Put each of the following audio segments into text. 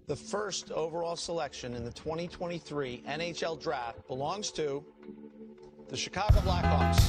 The first overall selection in the 2023 NHL Draft belongs to the Chicago Blackhawks.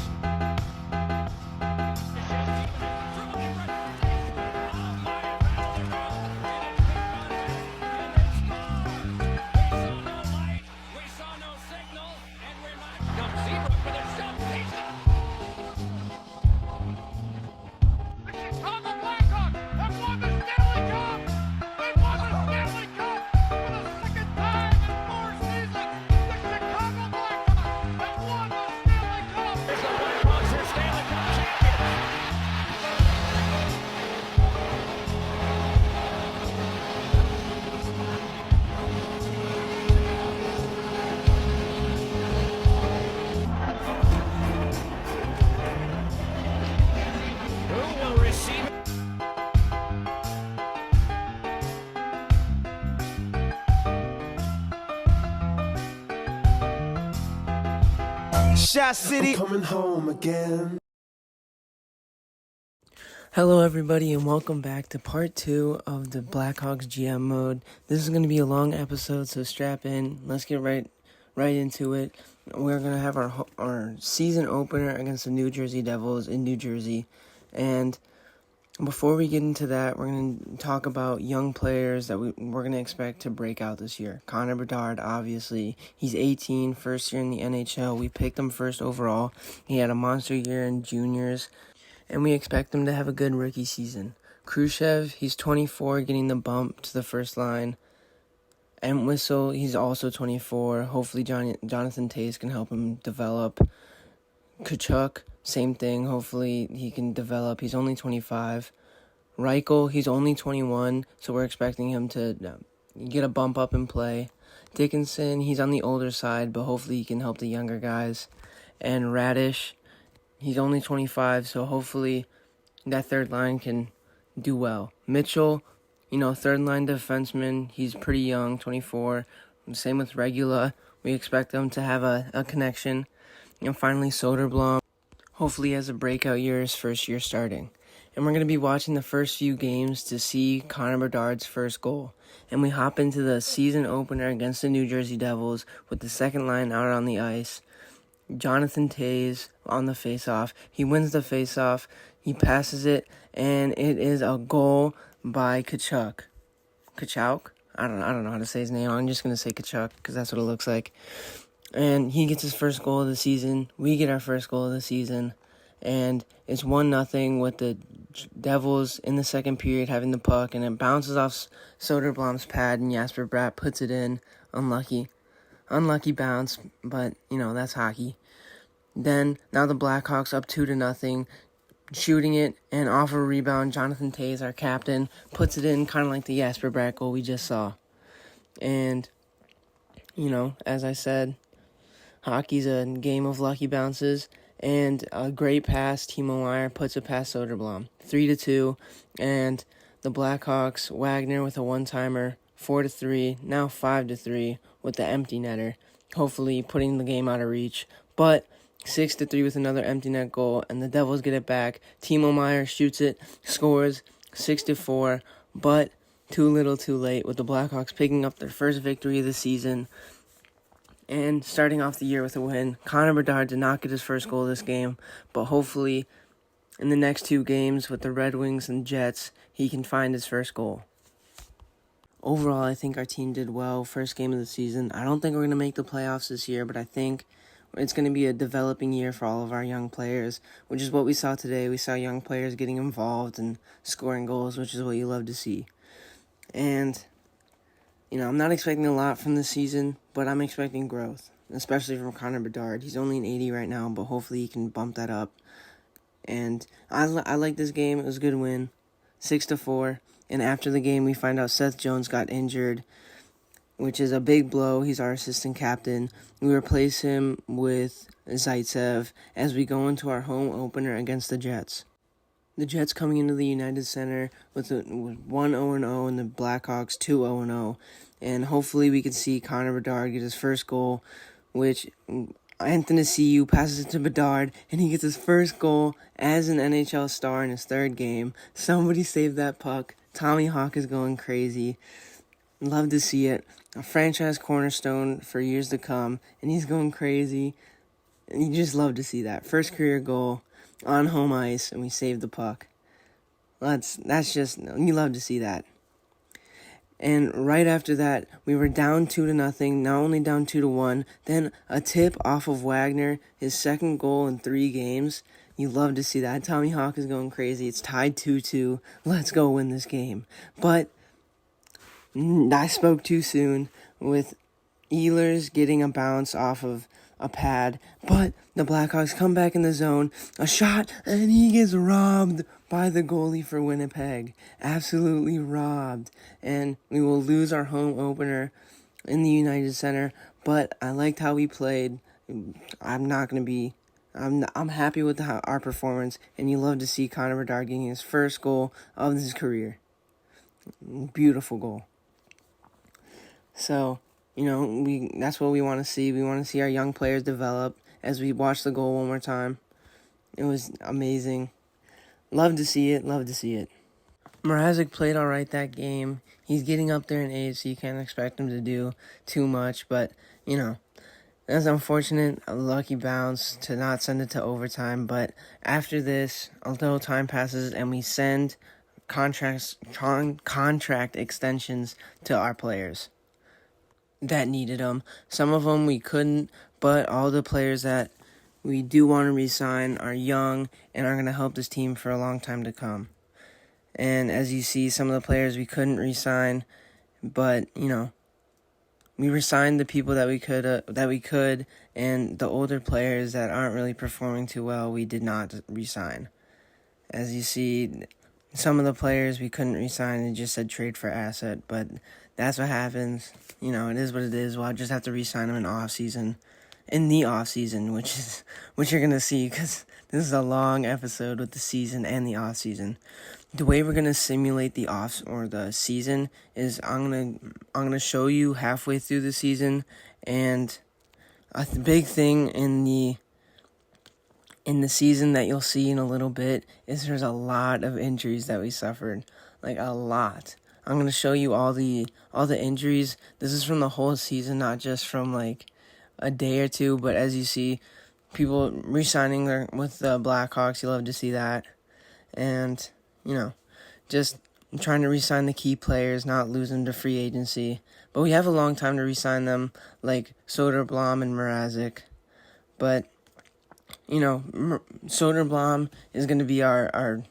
City. I'm coming home again. Hello everybody and welcome back to part 2 of the Blackhawks GM mode. This is going to be a long episode, so strap in. Let's get right into it. We're going to have our season opener against the New Jersey Devils in New Jersey. And before we get into that, we're going to talk about young players that we're going to expect to break out this year. Connor Bedard, obviously. He's 18, first year in the NHL. We picked him first overall. He had a monster year in juniors, and we expect him to have a good rookie season. Khrushchev, he's 24, getting the bump to the first line. And Whistle, he's also 24. Hopefully Jonathan Toews can help him develop. Tkachuk, same thing. Hopefully he can develop. He's only 25. Reichel, he's only 21, so we're expecting him to get a bump up in play. Dickinson, he's on the older side, but hopefully he can help the younger guys. And Radish, he's only 25, so hopefully that third line can do well. Mitchell, third line defenseman, he's pretty young, 24. Same with Regula. We expect them to have a connection. And finally, Soderblom. Hopefully he has a breakout year his first year starting. And we're going to be watching the first few games to see Connor Bedard's first goal. And we hop into the season opener against the New Jersey Devils with the second line out on the ice. Jonathan Toews on the faceoff. He wins the faceoff. He passes it, and it is a goal by Tkachuk. Tkachuk? I don't know how to say his name. I'm just going to say Tkachuk because that's what it looks like. And he gets his first goal of the season. We get our first goal of the season. And it's 1-0 with the Devils in the second period having the puck. And it bounces off Soderblom's pad, and Jasper Bratt puts it in. Unlucky bounce, but, that's hockey. Then, now the Blackhawks up 2-0, shooting it, and off a rebound, Jonathan Toews, our captain, puts it in, kind of like the Jasper Bratt goal we just saw. And, as I said, hockey's a game of lucky bounces, and a great pass. Timo Meier puts it past Soderblom. 3-2, and the Blackhawks, Wagner with a one-timer, 4-3, now 5-3 with the empty netter, hopefully putting the game out of reach. But 6-3 with another empty net goal, and the Devils get it back. Timo Meier shoots it, scores 6-4, but too little too late with the Blackhawks picking up their first victory of the season and starting off the year with a win. Connor Bedard did not get his first goal this game, but hopefully in the next two games with the Red Wings and Jets, he can find his first goal. Overall, I think our team did well. First game of the season. I don't think we're going to make the playoffs this year, but I think it's going to be a developing year for all of our young players, which is what we saw today. We saw young players getting involved and scoring goals, which is what you love to see. And, I'm not expecting a lot from this season, but I'm expecting growth, especially from Connor Bedard. He's only an 80 right now, but hopefully he can bump that up. And I like this game. It was a good win, 6-4. And after the game, we find out Seth Jones got injured, which is a big blow. He's our assistant captain. We replace him with Zaitsev as we go into our home opener against the Jets. The Jets coming into the United Center with 1-0-0 and the Blackhawks 2-0-0. And hopefully we can see Connor Bedard get his first goal, which Anthony C.U. passes it to Bedard, and he gets his first goal as an NHL star in his third game. Somebody save that puck. Tommy Hawk is going crazy. Love to see it. A franchise cornerstone for years to come, and he's going crazy. And you just love to see that. First career goal on home ice, and we saved the puck. That's just, you love to see that. And right after that, we were down 2-0, not only down 2-1, then a tip off of Wagner, his second goal in 3 games. You love to see that. Tommy Hawk is going crazy. It's tied 2-2. Let's go win this game. But I spoke too soon with Ehlers getting a bounce off of a pad, but the Blackhawks come back in the zone, a shot, and he gets robbed by the goalie for Winnipeg. Absolutely robbed. And we will lose our home opener in the United Center, but I liked how we played. I'm happy with our performance, and you love to see Connor Bedard getting his first goal of his career. Beautiful goal. So, that's what we want to see. We want to see our young players develop as we watch the goal one more time. It was amazing. Love to see it. Mrazek played all right that game. He's getting up there in age, so you can't expect him to do too much. But, that's unfortunate. A lucky bounce to not send it to overtime. But after this, a little time passes, and we send contract extensions to our players that needed them. Some of them we couldn't, but all the players that we do want to re-sign are young and are going to help this team for a long time to come. And as you see, some of the players we couldn't re-sign, but we re-signed the people that we could, and the older players that aren't really performing too well, we did not re-sign. As you see, some of the players we couldn't re-sign, it just said trade for asset, but that's what happens. It is what it is. We'll just have to re-sign them in the off-season, which you're going to see, because this is a long episode with the season and the off-season. The way we're going to simulate the season is I'm going to show you halfway through the season, and a big thing in the season that you'll see in a little bit is there's a lot of injuries that we suffered, like a lot. I'm going to show you all the injuries. This is from the whole season, not just from like a day or two, but as you see, people re-signing with the Blackhawks, you love to see that. And, just trying to re-sign the key players, not lose them to free agency. But we have a long time to re-sign them, like Soderblom and Mrazek. But, Soderblom is going to be our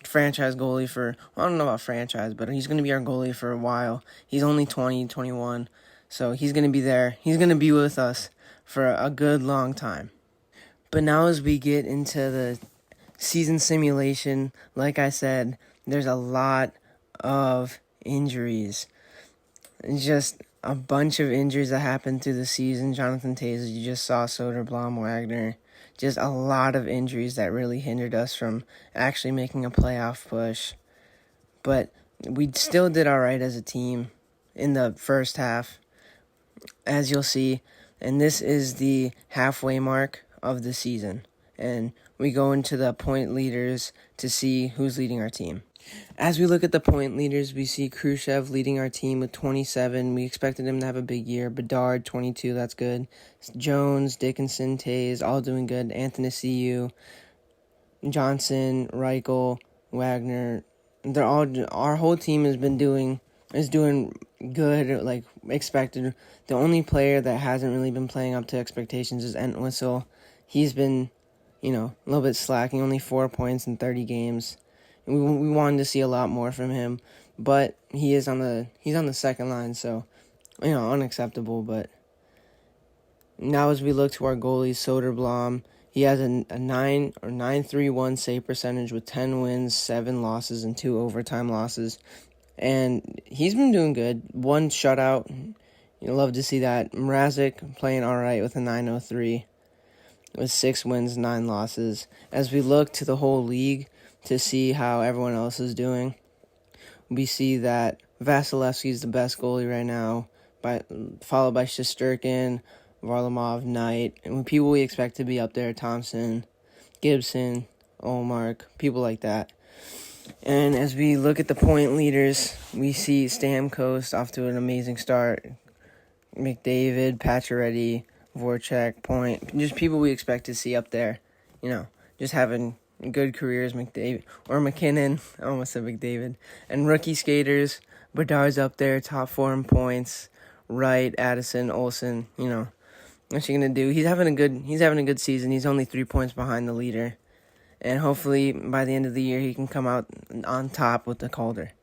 franchise goalie for, I don't know about franchise, but he's going to be our goalie for a while. He's only 20, 21, so he's going to be there. He's going to be with us for a good long time. But now as we get into the season simulation, like I said, there's a lot of injuries. It's just a bunch of injuries that happened through the season. Jonathan Toews, you just saw Soderblom, Wagner. Just a lot of injuries that really hindered us from actually making a playoff push. But we still did all right as a team in the first half, as you'll see. And this is the halfway mark of the season. And we go into the point leaders to see who's leading our team. As we look at the point leaders, we see Khrushchev leading our team with 27. We expected him to have a big year. Bedard, 22, that's good. Jones, Dickinson, Toews, all doing good. Athanasiou, Johnson, Reichel, Wagner. Our whole team is doing good, like expected. The only player that hasn't really been playing up to expectations is Entwistle. He's been, a little bit slacking, only 4 points in 30 games. We wanted to see a lot more from him, but he's on the second line, so unacceptable. But now as we look to our goalie, Soderblom, he has a 9.31 save percentage with 10 wins, 7 losses, and 2 overtime losses, and he's been doing good. 1 shutout, you love to see that. Mrazek playing all right with a 9.03 with 6 wins, 9 losses. As we look to the whole league to see how everyone else is doing, we see that Vasilevsky is the best goalie right now, followed by Shesterkin, Varlamov, Knight, and people we expect to be up there, Thompson, Gibson, Olmark, people like that. And as we look at the point leaders, we see Stamkos off to an amazing start. McDavid, Pacioretty, Voracek, Point, just people we expect to see up there, just having good careers. McDavid or McKinnon, I almost said McDavid, and rookie skaters. Bedard's up there, top 4 in points. Wright, Addison, Olsen. What's he gonna do? He's having a good season. He's only 3 points behind the leader, and hopefully by the end of the year he can come out on top with the Calder.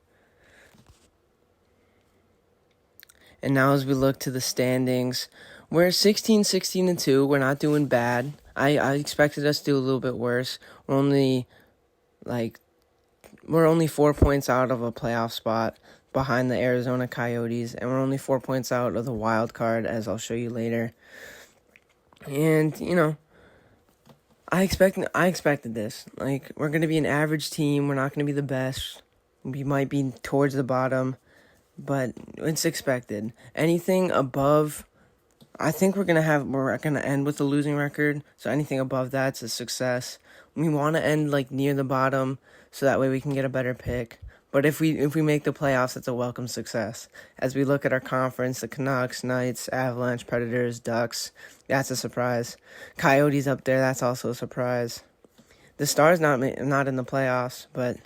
And now as we look to the standings, we're 16-2. We're not doing bad. I expected us to do a little bit worse. We're only 4 points out of a playoff spot behind the Arizona Coyotes, and we're only 4 points out of the wild card, as I'll show you later. And I expected this. We're gonna be an average team. We're not gonna be the best. We might be towards the bottom, but it's expected. Anything above, I think we're gonna end with a losing record. So anything above that's a success. We want to end near the bottom, so that way we can get a better pick. But if we make the playoffs, it's a welcome success. As we look at our conference, the Canucks, Knights, Avalanche, Predators, Ducks, that's a surprise. Coyotes up there, that's also a surprise. The Stars not in the playoffs, but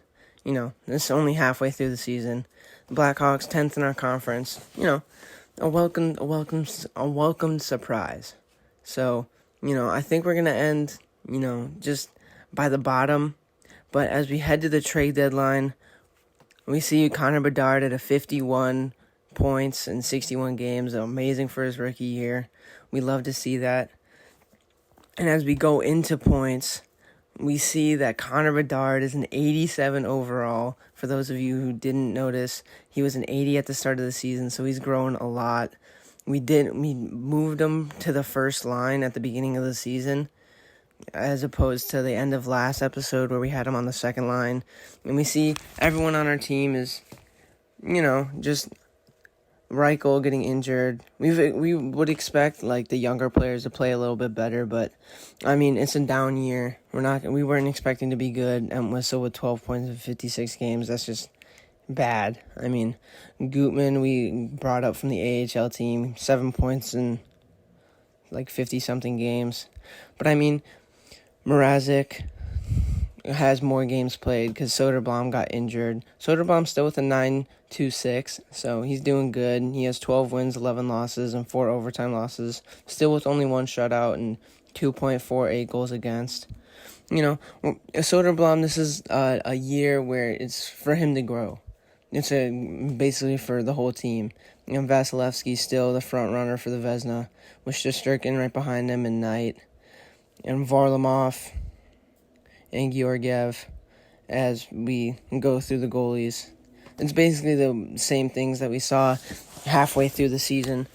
this is only halfway through the season. The Blackhawks 10th in our conference. A welcome surprise. So I think we're gonna end just by the bottom. But as we head to the trade deadline, we see Connor Bedard at 51 points in 61 games. Amazing for his rookie year. We love to see that. And as we go into points, we see that Connor Bedard is an 87 overall. For those of you who didn't notice, he was an 80 at the start of the season, so he's grown a lot. We moved him to the first line at the beginning of the season, as opposed to the end of last episode where we had him on the second line. And we see everyone on our team is, just Reichel getting injured. We would expect the younger players to play a little bit better, but it's a down year. We weren't expecting to be good, and with 12 points in 56 games, that's just bad. Gutman we brought up from the AHL team, 7 points in 50-something games. But Mrazek has more games played because Soderblom got injured. Soderblom's still with a 9.26, so he's doing good. He has 12 wins, 11 losses, and 4 overtime losses. Still with only 1 shutout and 2.48 goals against. Soderblom, this is a year where it's for him to grow. It's basically for the whole team. Vasilevsky's still the front runner for the Vezina, with Shesterkin right behind him and Knight, and Varlamov and Georgiev as we go through the goalies. It's basically the same things that we saw halfway through the season.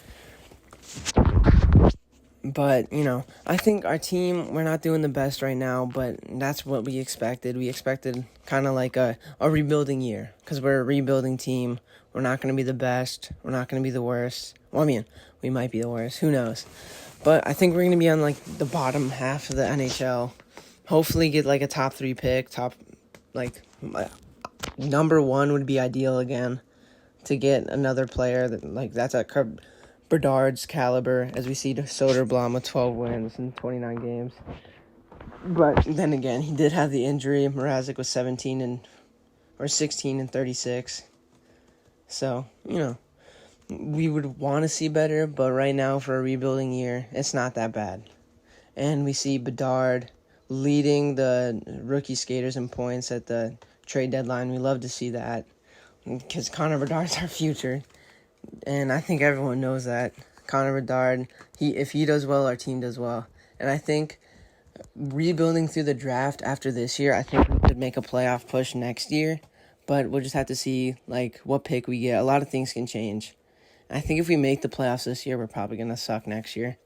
But, I think our team, we're not doing the best right now, but that's what we expected. We expected kind of like a rebuilding year, because we're a rebuilding team. We're not going to be the best. We're not going to be the worst. Well, we might be the worst. Who knows? But I think we're going to be on the bottom half of the NHL. Hopefully get a top 3 pick. Number 1 would be ideal again, to get another player that's at Bedard's caliber, as we see Soderblom with 12 wins in 29 games. But then again, he did have the injury. Mrazek was 16 and 36. So, we would want to see better, but right now for a rebuilding year, it's not that bad. And we see Bedard leading the rookie skaters in points at the trade deadline. We love to see that, because Connor Bedard's our future. And I think everyone knows that. Connor Bedard, if he does well, our team does well. And I think rebuilding through the draft after this year, I think we could make a playoff push next year. But we'll just have to see what pick we get. A lot of things can change. I think if we make the playoffs this year, we're probably going to suck next year.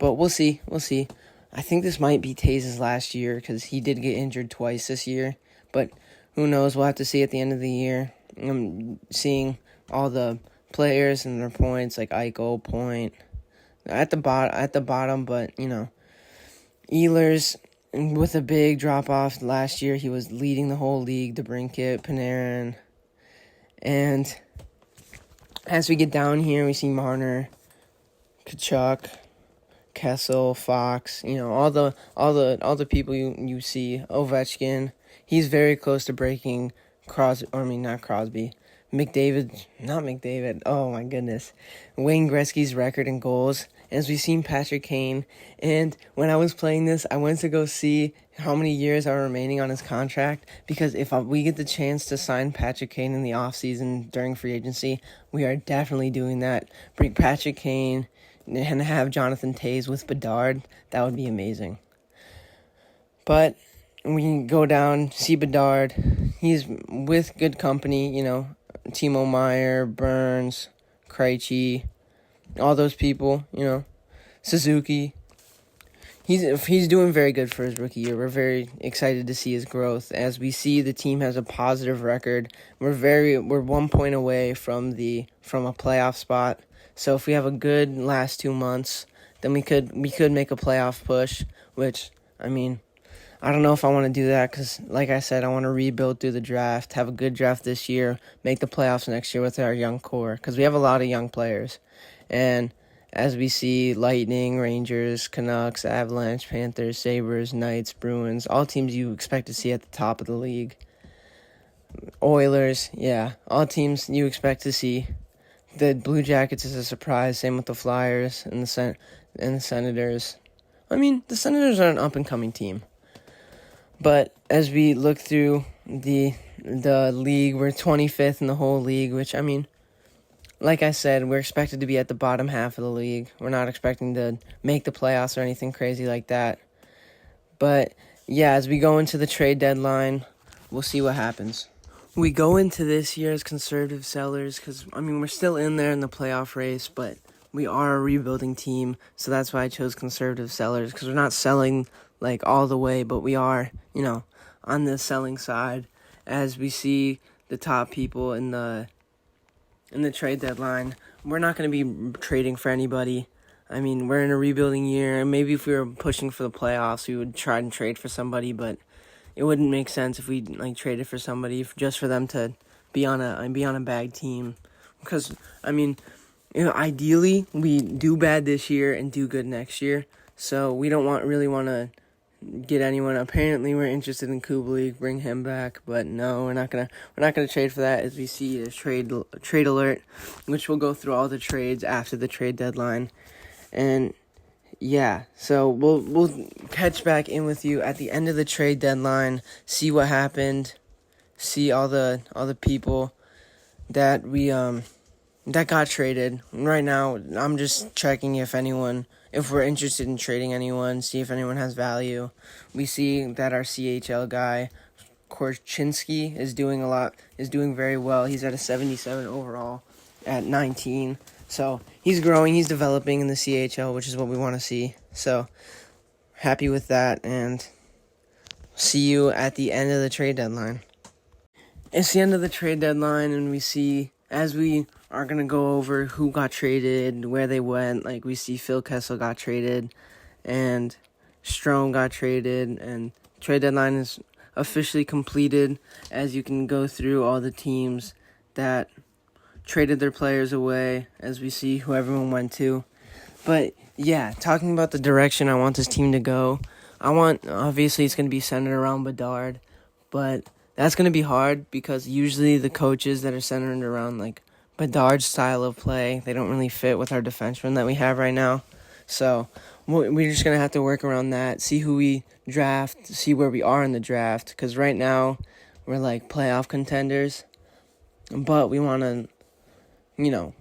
But we'll see. I think this might be Taze's last year, because he did get injured twice this year. But who knows? We'll have to see at the end of the year. I'm seeing all the players and their points, Eichel, Point, at the bottom, but, Ehlers, with a big drop-off last year. He was leading the whole league, DeBrincat, Panarin. And as we get down here, we see Marner, Kachuk, Kessel, Fox, all the people you see, Ovechkin. He's very close to breaking not Crosby. Not McDavid. Oh my goodness. Wayne Gretzky's record in goals. As we've seen Patrick Kane. And when I was playing this, I went to go see how many years are remaining on his contract. Because if we get the chance to sign Patrick Kane in the offseason during free agency, we are definitely doing that. Bring Patrick Kane and have Jonathan Toews with Bedard. That would be amazing. But we can go down, see Bedard. He's with good company, Timo Meyer, Burns, Krejci, all those people, Suzuki. He's doing very good for his rookie year. We're very excited to see his growth. As we see, the team has a positive record. We're 1 point away from a playoff spot. So if we have a good last 2 months, then we could make a playoff push, which, I don't know if I want to do that because, like I said, I want to rebuild through the draft, have a good draft this year, make the playoffs next year with our young core because we have a lot of young players. And as we see, Lightning, Rangers, Canucks, Avalanche, Panthers, Sabres, Knights, Bruins, all teams you expect to see at the top of the league. Oilers, all teams you expect to see. The Blue Jackets is a surprise, same with the Flyers and the Senators. The Senators are an up-and-coming team. But as we look through the league, we're 25th in the whole league, which, like I said, we're expected to be at the bottom half of the league. We're not expecting to make the playoffs or anything crazy like that. But, as we go into the trade deadline, we'll see what happens. We go into this year as conservative sellers because, we're still in there in the playoff race, but we are a rebuilding team, so that's why I chose conservative sellers because we're not selling all the way, but we are, on the selling side as we see the top people in the trade deadline. We're not going to be trading for anybody. We're in a rebuilding year, and maybe if we were pushing for the playoffs, we would try and trade for somebody, but it wouldn't make sense if we traded for somebody just for them to be on a bad team. Because ideally we do bad this year and do good next year. So we don't really want to get anyone. Apparently we're interested in Kubalik, bring him back, but no, we're not gonna trade for that. As we see a trade alert, which we'll go through all the trades after the trade deadline, and. So we'll catch back in with you at the end of the trade deadline, see what happened, see all the people that we that got traded. Right now, I'm just checking if we're interested in trading anyone, see if anyone has value. We see that our CHL guy, Korchinski, is doing very well. He's at a 77 overall at 19. So he's growing, he's developing in the CHL, which is what we want to see. So happy with that, and see you at the end of the trade deadline. It's the end of the trade deadline, and we see, as we are going to go over who got traded, where they went, we see Phil Kessel got traded, and Strome got traded, and trade deadline is officially completed, as you can go through all the teams that traded their players away, as we see who everyone went to. But talking about the direction I want this team to go, obviously it's going to be centered around Bedard, but that's going to be hard because usually the coaches that are centered around Bedard's style of play, they don't really fit with our defensemen that we have right now. So we're just going to have to work around that, see who we draft, see where we are in the draft, because right now we're playoff contenders, but we want to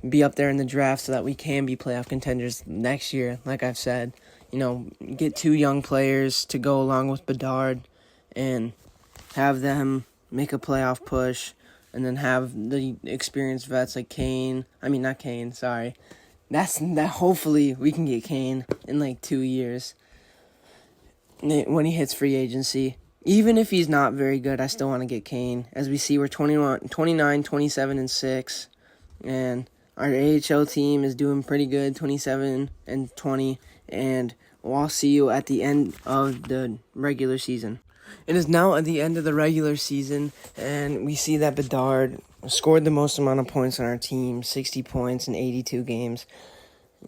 be up there in the draft so that we can be playoff contenders next year, like I've said. Get 2 young players to go along with Bedard and have them make a playoff push, and then have the experienced vets like Kane. Not Kane, sorry. Hopefully we can get Kane in 2 years when he hits free agency. Even if he's not very good, I still want to get Kane. As we see, we're 29, 27, and 6. And our AHL team is doing pretty good, 27 and 20, and I'll see you at the end of the regular season. It is now at the end of the regular season, and we see that Bedard scored the most amount of points on our team, 60 points in 82 games.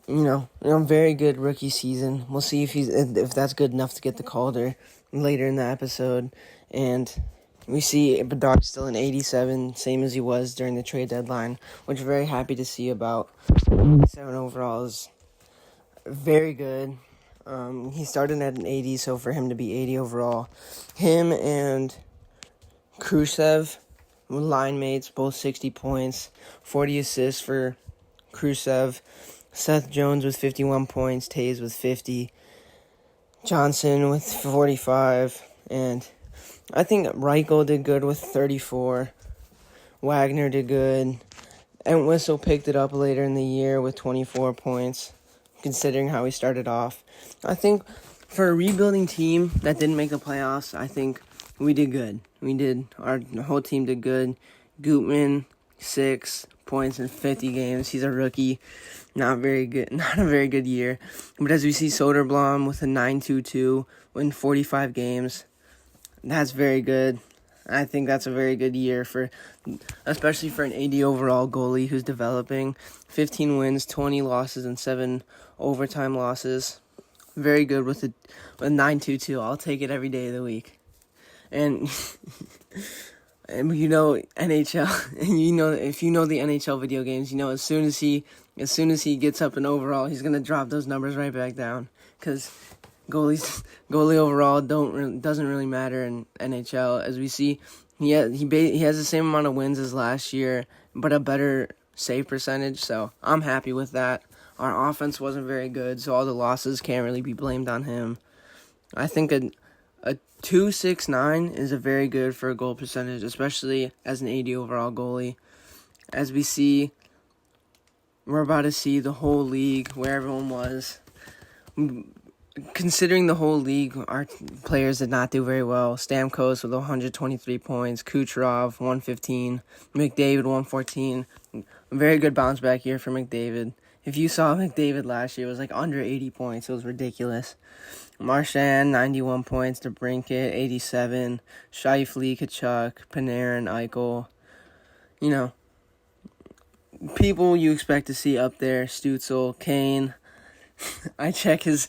Very good rookie season. We'll see if that's good enough to get the Calder later in the episode. And we see Bedard still in 87, same as he was during the trade deadline, which we're very happy to see about. 87 overall is very good. He started at an 80, so for him to be 80 overall. Him and Khrushchev, line mates, both 60 points, 40 assists for Khrushchev. Seth Jones with 51 points, Taves with 50, Johnson with 45, and I think Reichel did good with 34. Wagner did good. Entwistle picked it up later in the year with 24 points, considering how he started off. I think for a rebuilding team that didn't make the playoffs, I think we did good. Our whole team did good. Gutman, 6 points in 50 games. He's a rookie. Not a very good year. But as we see Soderblom with a 9.22 in 45 games, that's very good. I think that's a very good year especially for an 80 overall goalie who's developing. 15 wins, 20 losses, and 7 overtime losses. Very good with a 9.22. I'll take it every day of the week. And NHL, and if you know the NHL video games, as soon as he gets up in overall, he's gonna drop those numbers right back down, because goalie overall doesn't really matter in NHL. As we see, he has the same amount of wins as last year, but a better save percentage. So I'm happy with that. Our offense wasn't very good, so all the losses can't really be blamed on him. I think a 2.69 is a very good for a goal percentage, especially as an 80 overall goalie. As we see, we're about to see the whole league where everyone was. Considering the whole league, our players did not do very well. Stamkos with 123 points, Kucherov 115, McDavid 114. A very good bounce back year for McDavid. If you saw McDavid last year, it was like under 80 points. It was ridiculous. Marchand, 91 points. DeBrincat, 87. Scheifele, Kachuk, Panarin, Eichel. People you expect to see up there. Stützle, Kane. I check his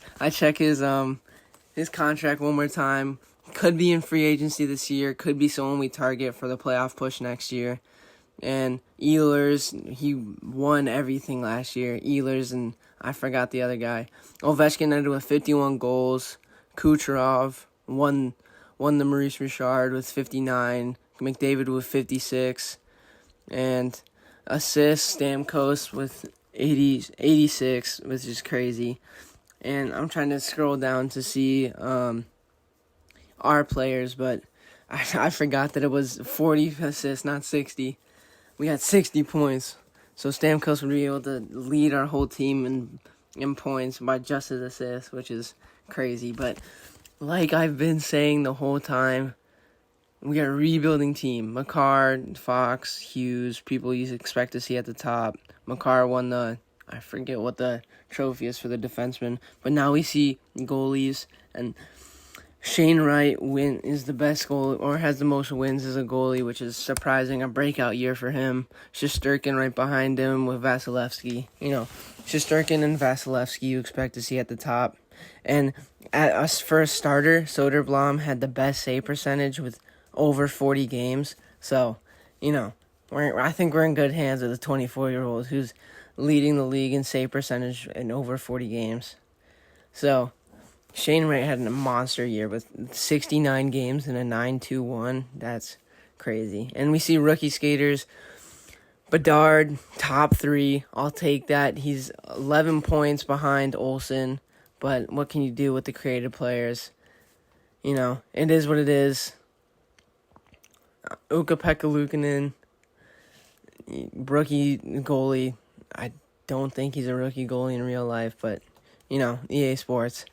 contract one more time. Could be in free agency this year. Could be someone we target for the playoff push next year. And Ehlers, he won everything last year. Ehlers and I forgot the other guy. Ovechkin ended with 51 goals. Kucherov won the Maurice Richard with 59. McDavid with 56. And assists, Stamkos with 86, which is crazy. And I'm trying to scroll down to see our players, but I forgot that it was 40 assists, not 60. We had 60 points. So Stamkos would be able to lead our whole team in points by just his assists, which is crazy. But like I've been saying the whole time, we are a rebuilding team. Makar, Fox, Hughes, people you expect to see at the top. Makar won I forget what the trophy is for the defenseman. But now we see goalies, and Shane Wright is the best goalie, or has the most wins as a goalie, which is surprising. A breakout year for him. Shesterkin right behind him with Vasilevsky. Shesterkin and Vasilevsky you expect to see at the top. And for a starter, Soderblom had the best save percentage with over 40 games. So, I think we're in good hands with a 24-year-old who's leading the league in save percentage in over 40 games. So, Shane Wright had a monster year with 69 games and a 9.21. That's crazy. And we see rookie skaters. Bedard, top 3. I'll take that. He's 11 points behind Olsen. But what can you do with the creative players? It is what it is. Ukko-Pekka Luukkonen, rookie goalie. I don't think he's a rookie goalie in real life, but, EA Sports.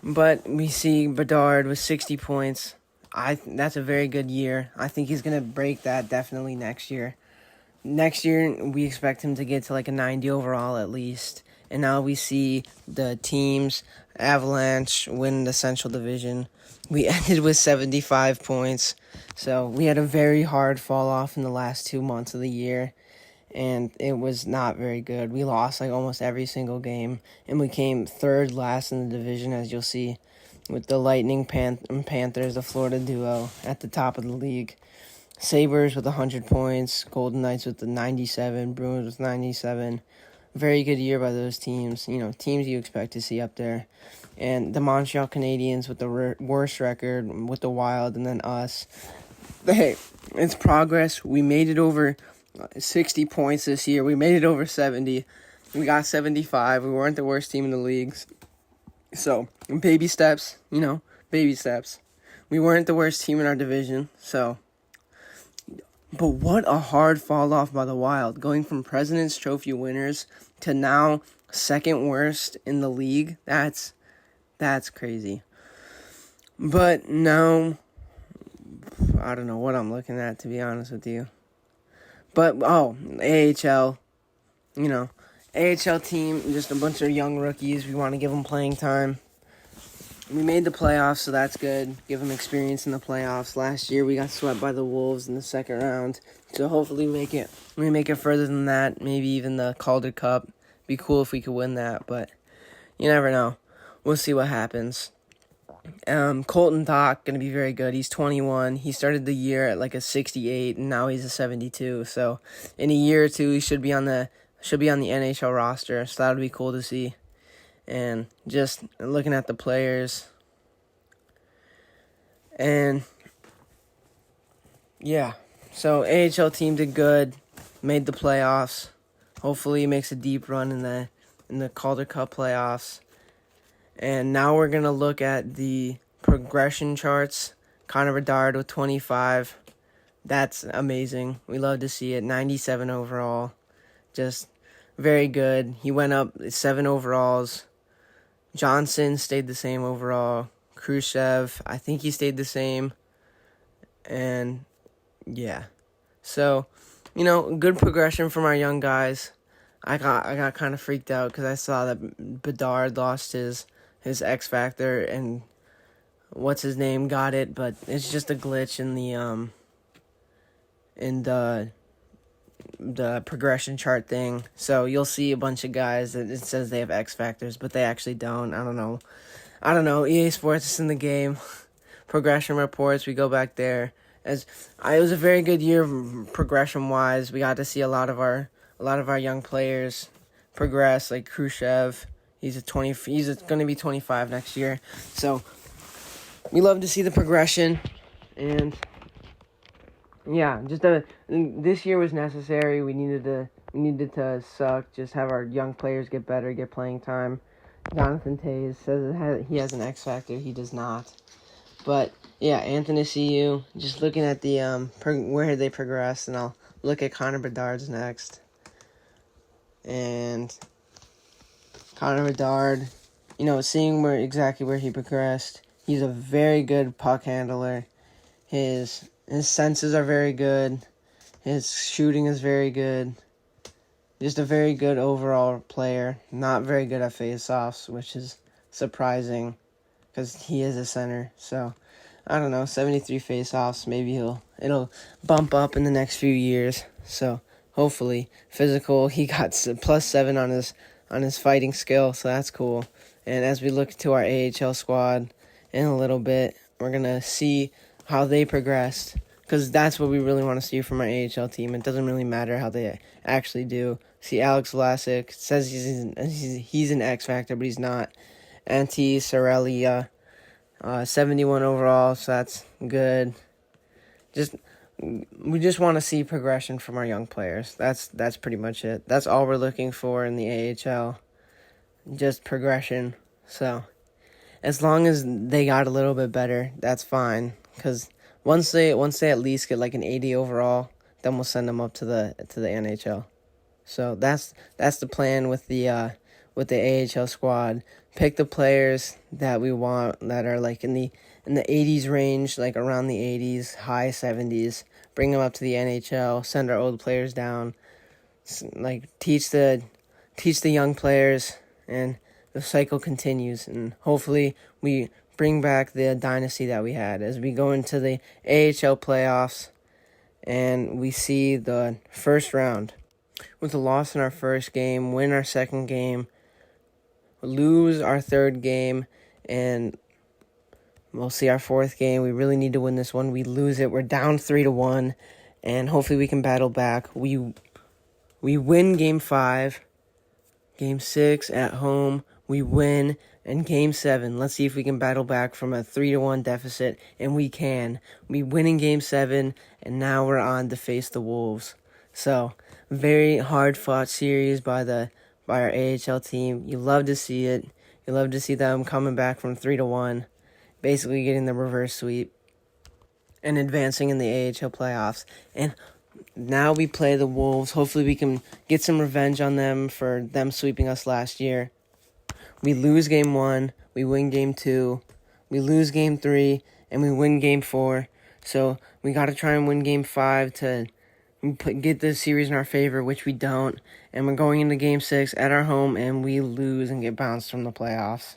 But we see Bedard with 60 points. That's a very good year. I think he's going to break that definitely next year. Next year, we expect him to get to like a 90 overall at least. and now we see the teams, Avalanche, win the Central Division. We ended with 75 points, so we had a very hard fall off in the last 2 months of the year, and it was not very good. We lost like almost every single game, and we came third last in the division, as you'll see, with the Lightning and Panthers, the Florida duo, at the top of the league. Sabres with 100 points, Golden Knights with the 97, Bruins with 97. Very good year by those teams, teams you expect to see up there. And the Montreal Canadiens with the worst record, with the Wild, and then us. Hey, it's progress. We made it over 60 points this year. We made it over 70. We got 75. We weren't the worst team in the leagues. So, baby steps, baby steps. We weren't the worst team in our division, so. But what a hard fall off by the Wild, going from President's Trophy winners to now second worst in the league. That's crazy. But now, I don't know what I'm looking at, to be honest with you. But, AHL, AHL team, just a bunch of young rookies. We want to give them playing time. We made the playoffs, so that's good. Give them experience in the playoffs. Last year, we got swept by the Wolves in the second round. So hopefully we make it further than that. Maybe even the Calder Cup. Be cool if we could win that, but you never know. We'll see what happens. Colton Dock, going to be very good. He's 21. He started the year at like a 68, and now he's a 72. So in a year or two, he should be on the NHL roster. So that would be cool to see. And just looking at the players. And yeah. So AHL team did good. Made the playoffs. Hopefully makes a deep run in the Calder Cup playoffs. And now we're going to look at the progression charts. Connor Bedard with 25. That's amazing. We love to see it. 97 overall. Just very good. He went up 7 overalls. Johnson stayed the same overall. Khrushchev, I think he stayed the same. And yeah. So, good progression from our young guys. I got kind of freaked out because I saw that Bedard lost his X Factor, and what's his name got it, but it's just a glitch in the progression chart thing. So you'll see a bunch of guys that it says they have X Factors, but they actually don't. I don't know. EA Sports is in the game. Progression reports, we go back there. It was a very good year progression wise. We got to see a lot of our young players progress, like Khrushchev. He's going to be 25 next year. So we love to see the progression, and yeah, this year was necessary. We needed to suck, just have our young players get better, get playing time. Jonathan Toews says he has an X Factor. He does not. But yeah, Anthony CU, just looking at the where they progressed, and I'll look at Connor Bedard's next. And Connor Bedard, seeing exactly where he progressed. He's a very good puck handler. His senses are very good. His shooting is very good. Just a very good overall player. Not very good at face-offs, which is surprising because he is a center. So, I don't know, 73 face-offs. Maybe it'll bump up in the next few years. So, hopefully. Physical, he got +7 on his fighting skill, so that's cool. And as we look to our AHL squad in a little bit, we're going to see how they progressed, because that's what we really want to see from our AHL team. It doesn't really matter how they actually do. See, Alex Vlasic says he's an X Factor, but he's not. Antti Saarela, 71 overall, so that's good. We just want to see progression from our young players. That's pretty much it. That's all we're looking for in the AHL. Just progression. So, as long as they got a little bit better, that's fine. Because once they at least get like an 80 overall, then we'll send them up to the NHL. So that's the plan with the AHL squad. Pick the players that we want that are like in the 80s range, like around the 80s, high 70s. Bring them up to the NHL. Send our old players down. Like teach the young players and the cycle continues, and hopefully we bring back the dynasty that we had as we go into the AHL playoffs, and we see the first round with a loss in our first game, win our second game, lose our third game, and we'll see our fourth game. We really need to win this one. We lose it. We're down 3-1, and hopefully we can battle back. We win Game 5. Game 6 at home, we win. And Game 7, let's see if we can battle back from a 3-1 deficit, and we can. We win in Game 7, and now we're on to face the Wolves. So, very hard-fought series by our AHL team. You love to see it. You love to see them coming back from 3-1, basically getting the reverse sweep and advancing in the AHL playoffs. And now we play the Wolves. Hopefully we can get some revenge on them for them sweeping us last year. We lose Game 1, we win Game 2, we lose Game 3, and we win Game 4. So we got to try and win Game 5 to get the series in our favor, which we don't. And we're going into Game 6 at our home, and we lose and get bounced from the playoffs.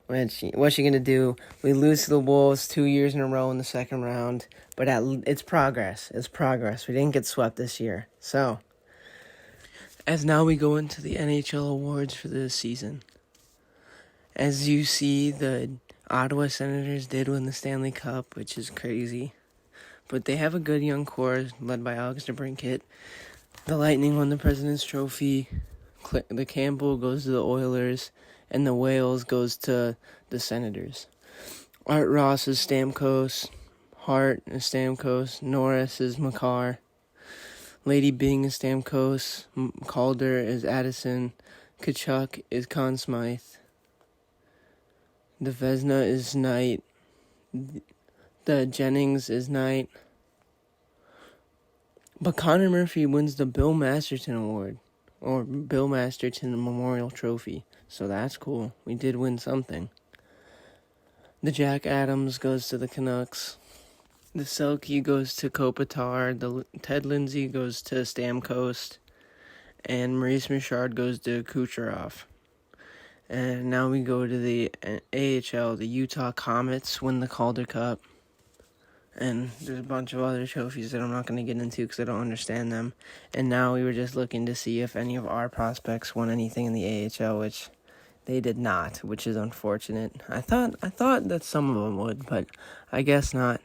Which, what's you going to do? We lose to the Wolves 2 years in a row in the second round. But it's progress. It's progress. We didn't get swept this year. So, as now we go into the NHL awards for this season. As you see, the Ottawa Senators did win the Stanley Cup, which is crazy. But they have a good young core led by Alex DeBrincat. The Lightning won the President's Trophy. The Campbell goes to the Oilers. And the Whales goes to the Senators. Art Ross is Stamkos. Hart is Stamkos. Norris is Makar. Lady Byng is Stamkos. Calder is Addison. Kachuk is Conn Smythe. The Vezina is Knight. The Jennings is Knight. But Connor Murphy wins the Bill Masterton Award. Or Bill Masterton Memorial Trophy. So that's cool. We did win something. The Jack Adams goes to the Canucks. The Selke goes to Kopitar. The Ted Lindsay goes to Stamkos. And Maurice Richard goes to Kucherov. And now we go to the AHL. The Utah Comets win the Calder Cup. And there's a bunch of other trophies that I'm not going to get into because I don't understand them. And now we were just looking to see if any of our prospects won anything in the AHL, which they did not, which is unfortunate. I thought that some of them would, but I guess not.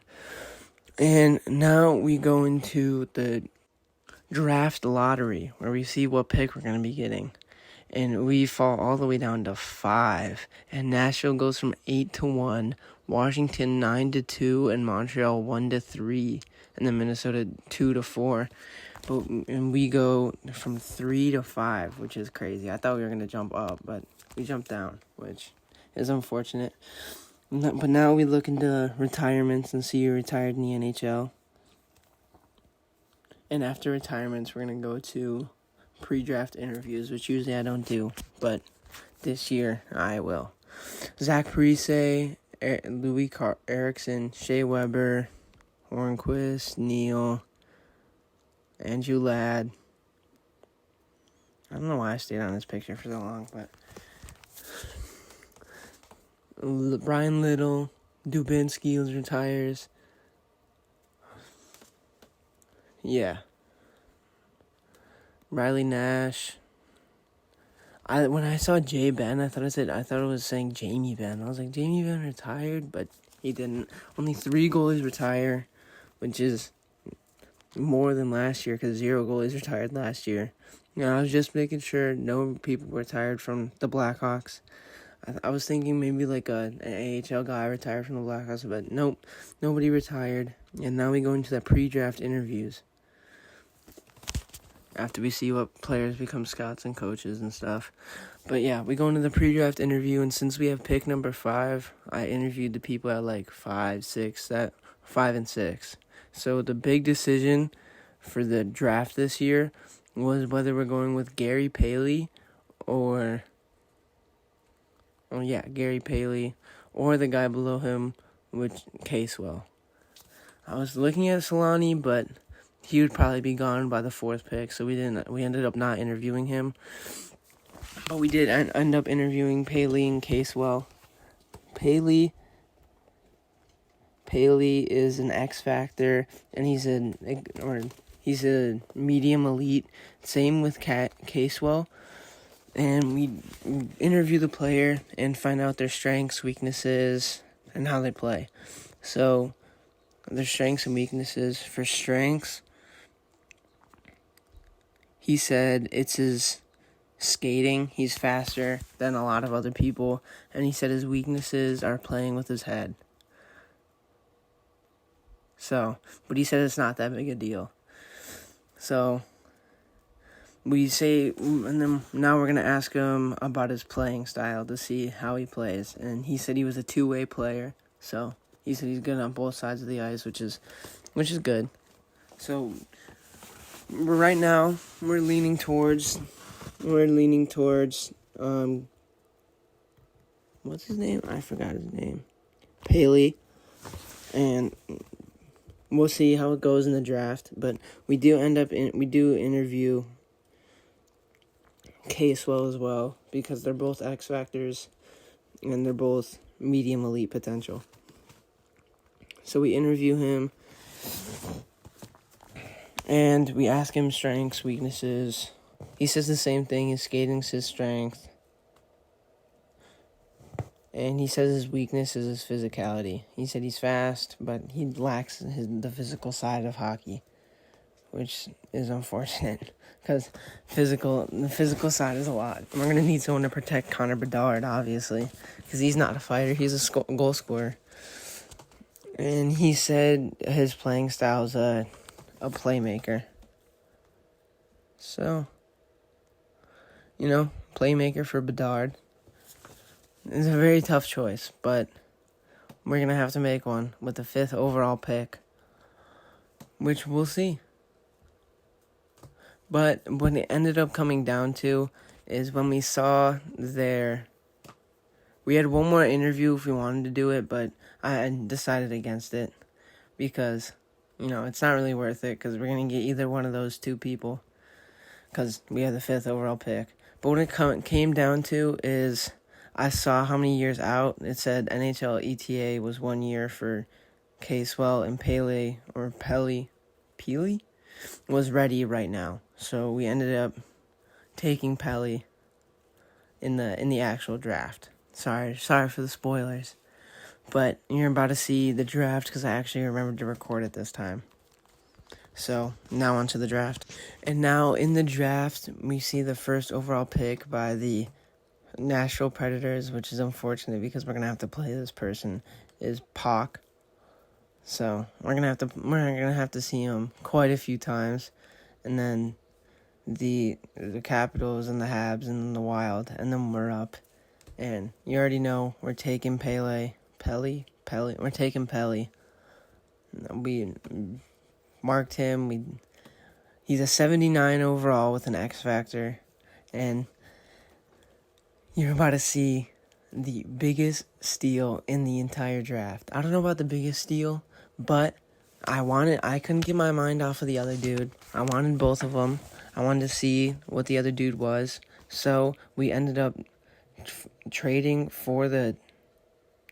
And now we go into the draft lottery where we see what pick we're going to be getting. And we fall all the way down to 5. And Nashville goes from 8-1, Washington 9-2, and Montreal 1-3, and then Minnesota 2-4. And we go from 3-5, which is crazy. I thought we were gonna jump up, but we jumped down, which is unfortunate. But now we look into retirements and see who retired in the NHL. And after retirements, we're gonna go to pre-draft interviews, which usually I don't do, but this year I will. Zach Parise, Louis Erickson, Shea Weber, Hornquist, Neal, Andrew Ladd. I don't know why I stayed on this picture for so long, but Brian Little, Dubinsky retires. Yeah. Riley Nash. When I saw Jay Ben, I thought it was saying Jamie Ben. I was like, Jamie Ben retired, but he didn't. Only 3 goalies retire, which is more than last year because 0 goalies retired last year. I was just making sure no people retired from the Blackhawks. I was thinking maybe like an AHL guy retired from the Blackhawks, but nope, nobody retired. And now we go into the pre-draft interviews. After we see what players become scouts and coaches and stuff. But yeah, we go into the pre-draft interview, and since we have pick number 5, I interviewed the people at like 5 and 6. So the big decision for the draft this year was whether we're going with Gary Paley or the guy below him, which Casewell. I was looking at Solani, but he would probably be gone by the 4th pick, so we ended up not interviewing him. But we did end up interviewing Paley and Casewell. Paley is an X Factor, and he's a medium elite. Same with Casewell. And we interview the player and find out their strengths, weaknesses, and how they play. So, their strengths and weaknesses. For strengths, he said it's his skating. He's faster than a lot of other people. And he said his weaknesses are playing with his head. So, but he said it's not that big a deal. So, we say, and then now we're going to ask him about his playing style to see how he plays. And he said he was a two-way player. So, he said he's good on both sides of the ice, which is good. So, right now, we're leaning towards, what's his name? I forgot his name. Paley. And we'll see how it goes in the draft. But we do interview Casewell as well, because they're both X Factors and they're both medium elite potential. So we interview him and we ask him strengths, weaknesses. He says the same thing. His skating's his strength. And he says his weakness is his physicality. He said he's fast, but he lacks the physical side of hockey, which is unfortunate, because the physical side is a lot. We're going to need someone to protect Connor Bedard, obviously, because he's not a fighter. He's a goal scorer. And he said his playing style is a playmaker. So, playmaker for Bedard. It's a very tough choice, but we're going to have to make one with the 5th overall pick, which we'll see. But what it ended up coming down to is when we saw we had one more interview if we wanted to do it, but I decided against it because, it's not really worth it because we're going to get either one of those two people because we have the 5th overall pick. But what it came down to is I saw how many years out. It said NHL ETA was 1 year for Casewell, and Pele was ready right now. So we ended up taking Pele in the actual draft. Sorry for the spoilers. But you're about to see the draft because I actually remembered to record it this time. So now onto the draft. And now in the draft, we see the 1st overall pick by the Nashville Predators, which is unfortunate because we're going to have to play this person, is Puck. So we're gonna have to see him quite a few times, and then the Capitals and the Habs and the Wild, and then we're up. And you already know we're taking Pele. We're taking Pele. We marked him. He's a 79 overall with an X Factor, and you're about to see the biggest steal in the entire draft. I don't know about the biggest steal, but I couldn't get my mind off of the other dude. I wanted both of them. I wanted to see what the other dude was. So we ended up trading for the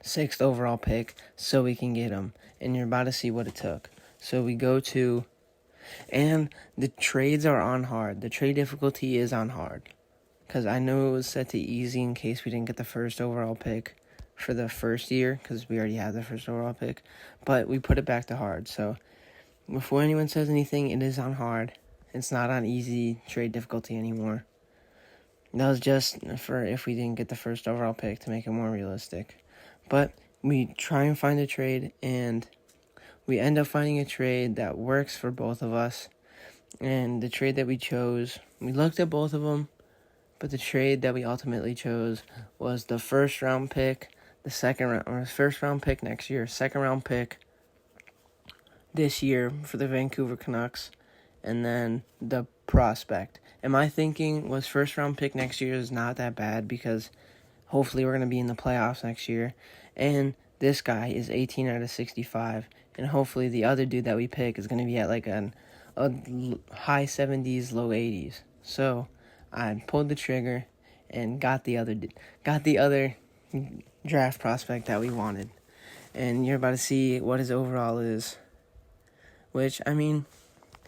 6th overall pick so we can get him. And you're about to see what it took. So we go to, and the trades are on hard. The trade difficulty is on hard. Because I know it was set to easy in case we didn't get the 1st overall pick for the first year, because we already had the 1st overall pick. But we put it back to hard. So before anyone says anything, it is on hard. It's not on easy trade difficulty anymore. That was just for if we didn't get the 1st overall pick to make it more realistic. But we try and find a trade, and we end up finding a trade that works for both of us. And the trade that we chose, we looked at both of them, but the trade that we ultimately chose was the 1st round pick, the 1st round pick next year, 2nd round pick this year for the Vancouver Canucks, and then the prospect. And my thinking was 1st round pick next year is not that bad because hopefully we're going to be in the playoffs next year. And this guy is 18 out of 65. And hopefully the other dude that we pick is going to be at like a high 70s, low 80s. So I pulled the trigger and got the other draft prospect that we wanted. And you're about to see what his overall is. Which, I mean,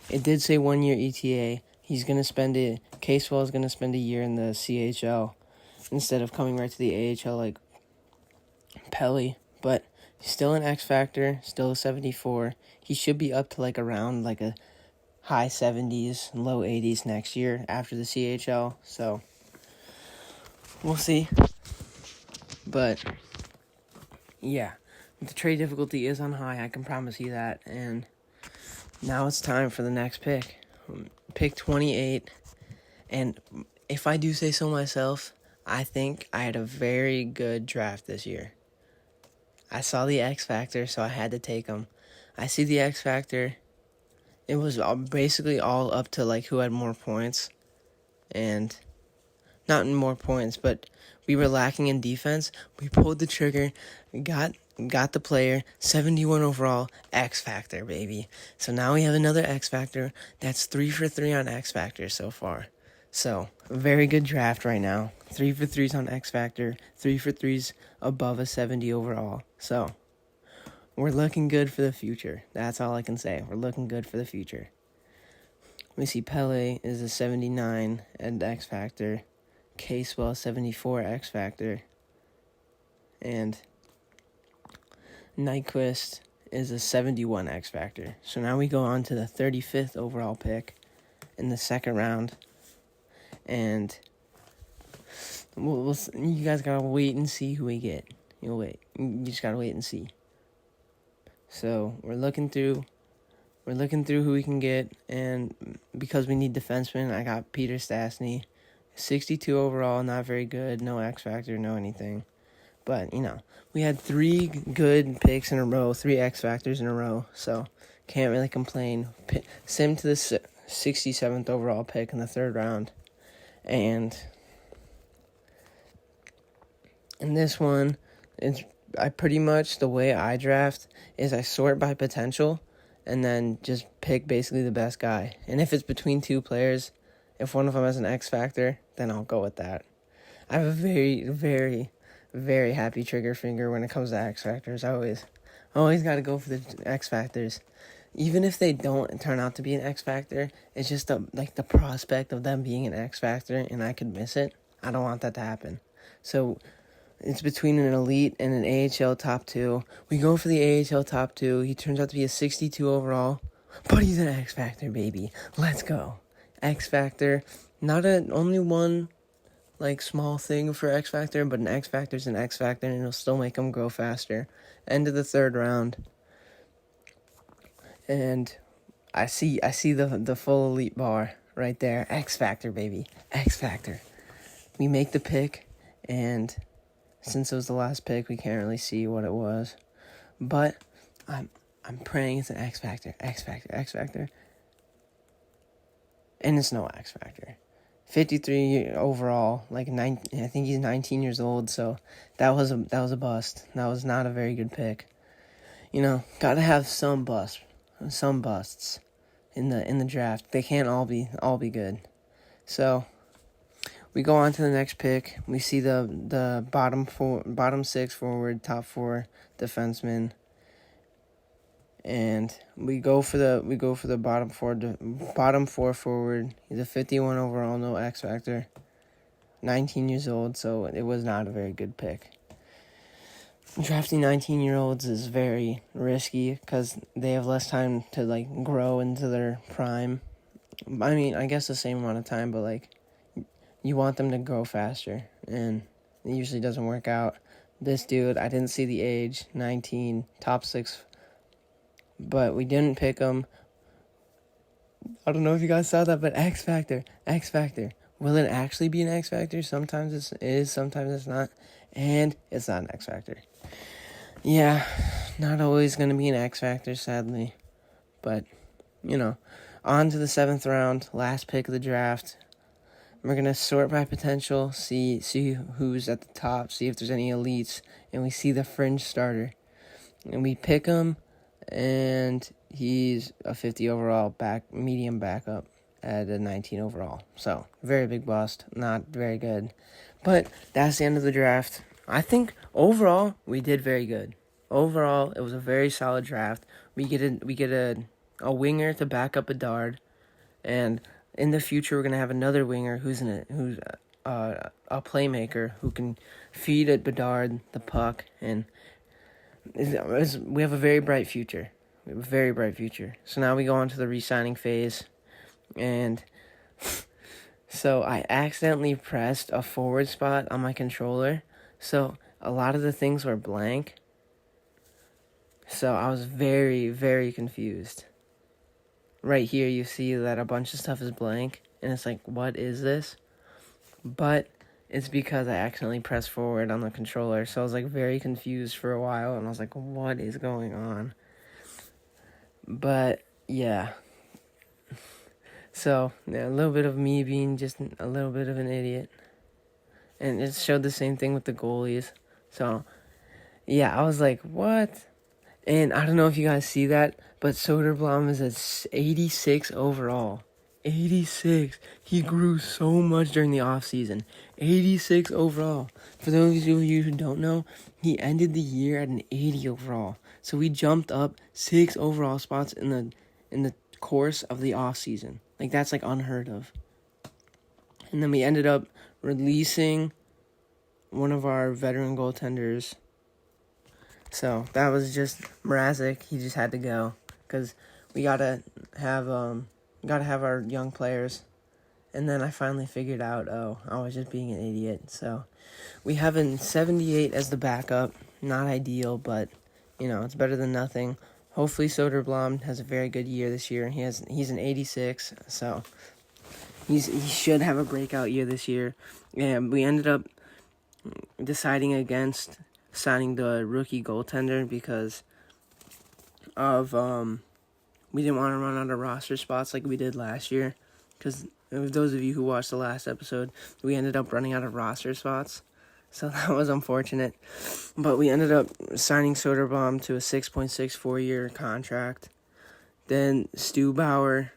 it did say 1 year ETA. He's going to spend it. Casewell is going to spend a year in the CHL instead of coming right to the AHL like Pelly. But he's still an X Factor, still a 74. He should be up to like around like a high 70s, low 80s next year after the CHL. So we'll see. But yeah, the trade difficulty is on high. I can promise you that. And now it's time for the next pick. Pick 28. And if I do say so myself, I think I had a very good draft this year. I saw the X Factor, so I had to take him. I see the X Factor. It was basically all up to like who had more points. And not more points, but we were lacking in defense. We pulled the trigger, got the player, 71 overall, X Factor, baby. So now we have another X Factor. That's 3 for 3 on X Factor so far. So, a very good draft right now. 3 for 3s on X Factor, 3 for 3s above a 70 overall. So, we're looking good for the future. That's all I can say. We're looking good for the future. We see Pele is a 79 at X Factor. Casewell 74 X Factor, and Nyquist is a 71 X Factor. So now we go on to the 35th overall pick in the second round, and you guys gotta wait and see who we get. You just gotta wait and see. So we're looking through who we can get, and because we need defensemen, I got Peter Stastny. 62 overall, not very good, no X Factor, no anything. But, we had 3 good picks in a row, 3 X Factors in a row, so can't really complain. Sim to the 67th overall pick in the third round. And in this one, the way I draft is I sort by potential and then just pick basically the best guy. And if it's between 2 players, if one of them has an X Factor, then I'll go with that. I have a very, very, very happy trigger finger when it comes to X Factors. I always got to go for the X Factors. Even if they don't turn out to be an X Factor, it's just the prospect of them being an X Factor and I could miss it. I don't want that to happen. So it's between an elite and an AHL top 2. We go for the AHL top 2. He turns out to be a 62 overall, but he's an X Factor, baby. Let's go. X Factor, only one small thing for X Factor, but an X Factor's an X Factor, and it'll still make them grow faster. End of the third round, and I see the full elite bar right there. X Factor, baby, X Factor. We make the pick, and since it was the last pick, we can't really see what it was, but I'm praying it's an X Factor, X Factor, X Factor. And it's no X Factor. 53 overall, I think he's 19 years old, so that was a bust. That was not a very good pick. Gotta have some busts in the draft. They can't all be good. So we go on to the next pick. We see the bottom 6 forward, top 4 defensemen. And we go for the bottom 4 forward. He's a 51 overall, no X Factor. 19 years old, so it was not a very good pick. Drafting 19-year-olds is very risky because they have less time to grow into their prime. I mean, I guess the same amount of time, but you want them to grow faster, and it usually doesn't work out. This dude, I didn't see the age, 19, top 6. But we didn't pick him. I don't know if you guys saw that, but X Factor. Will it actually be an X Factor? Sometimes it is, sometimes it's not. And it's not an X Factor. Yeah, not always going to be an X Factor, sadly. But, on to the 7th round, last pick of the draft. We're going to sort by potential, see who's at the top, see if there's any elites, and we see the fringe starter. And we pick him. And he's a 50 overall medium backup at a 19 overall. So, very big bust, not very good. But that's the end of the draft. I think overall we did very good. Overall, it was a very solid draft. We get a winger to back up Bedard, and in the future we're gonna have another winger who's a playmaker who can feed at Bedard the puck, and we have a very bright future. We have a very bright future. So now we go on to the re-signing phase, and so I accidentally pressed a forward spot on my controller, so a lot of the things were blank. So I was very, very confused. Right here you see that a bunch of stuff is blank, and it's like, what is this? But it's because I accidentally pressed forward on the controller, so I was like very confused for a while, and I was like, what is going on? But yeah. So, yeah, a little bit of me being just a little bit of an idiot. And it showed the same thing with the goalies. So, yeah, I was like, what? And I don't know if you guys see that, but Soderblom is at 86 overall. 86. He grew so much during the offseason. 86 overall. For those of you who don't know, he ended the year at an 80 overall. So we jumped up 6 overall spots in the course of the offseason. Like, that's like unheard of. And then we ended up releasing one of our veteran goaltenders. So that was just Mrazek. He just had to go because we gotta have our young players. And then I finally figured out, I was just being an idiot. So we have a 78 as the backup. Not ideal, but it's better than nothing. Hopefully Soderblom has a very good year this year. He's an 86, so he should have a breakout year this year. And we ended up deciding against signing the rookie goaltender because of we didn't want to run out of roster spots like we did last year. Because those of you who watched the last episode, we ended up running out of roster spots. So that was unfortunate. But we ended up signing Soderblom to a 6.64-year contract. Then Stuber,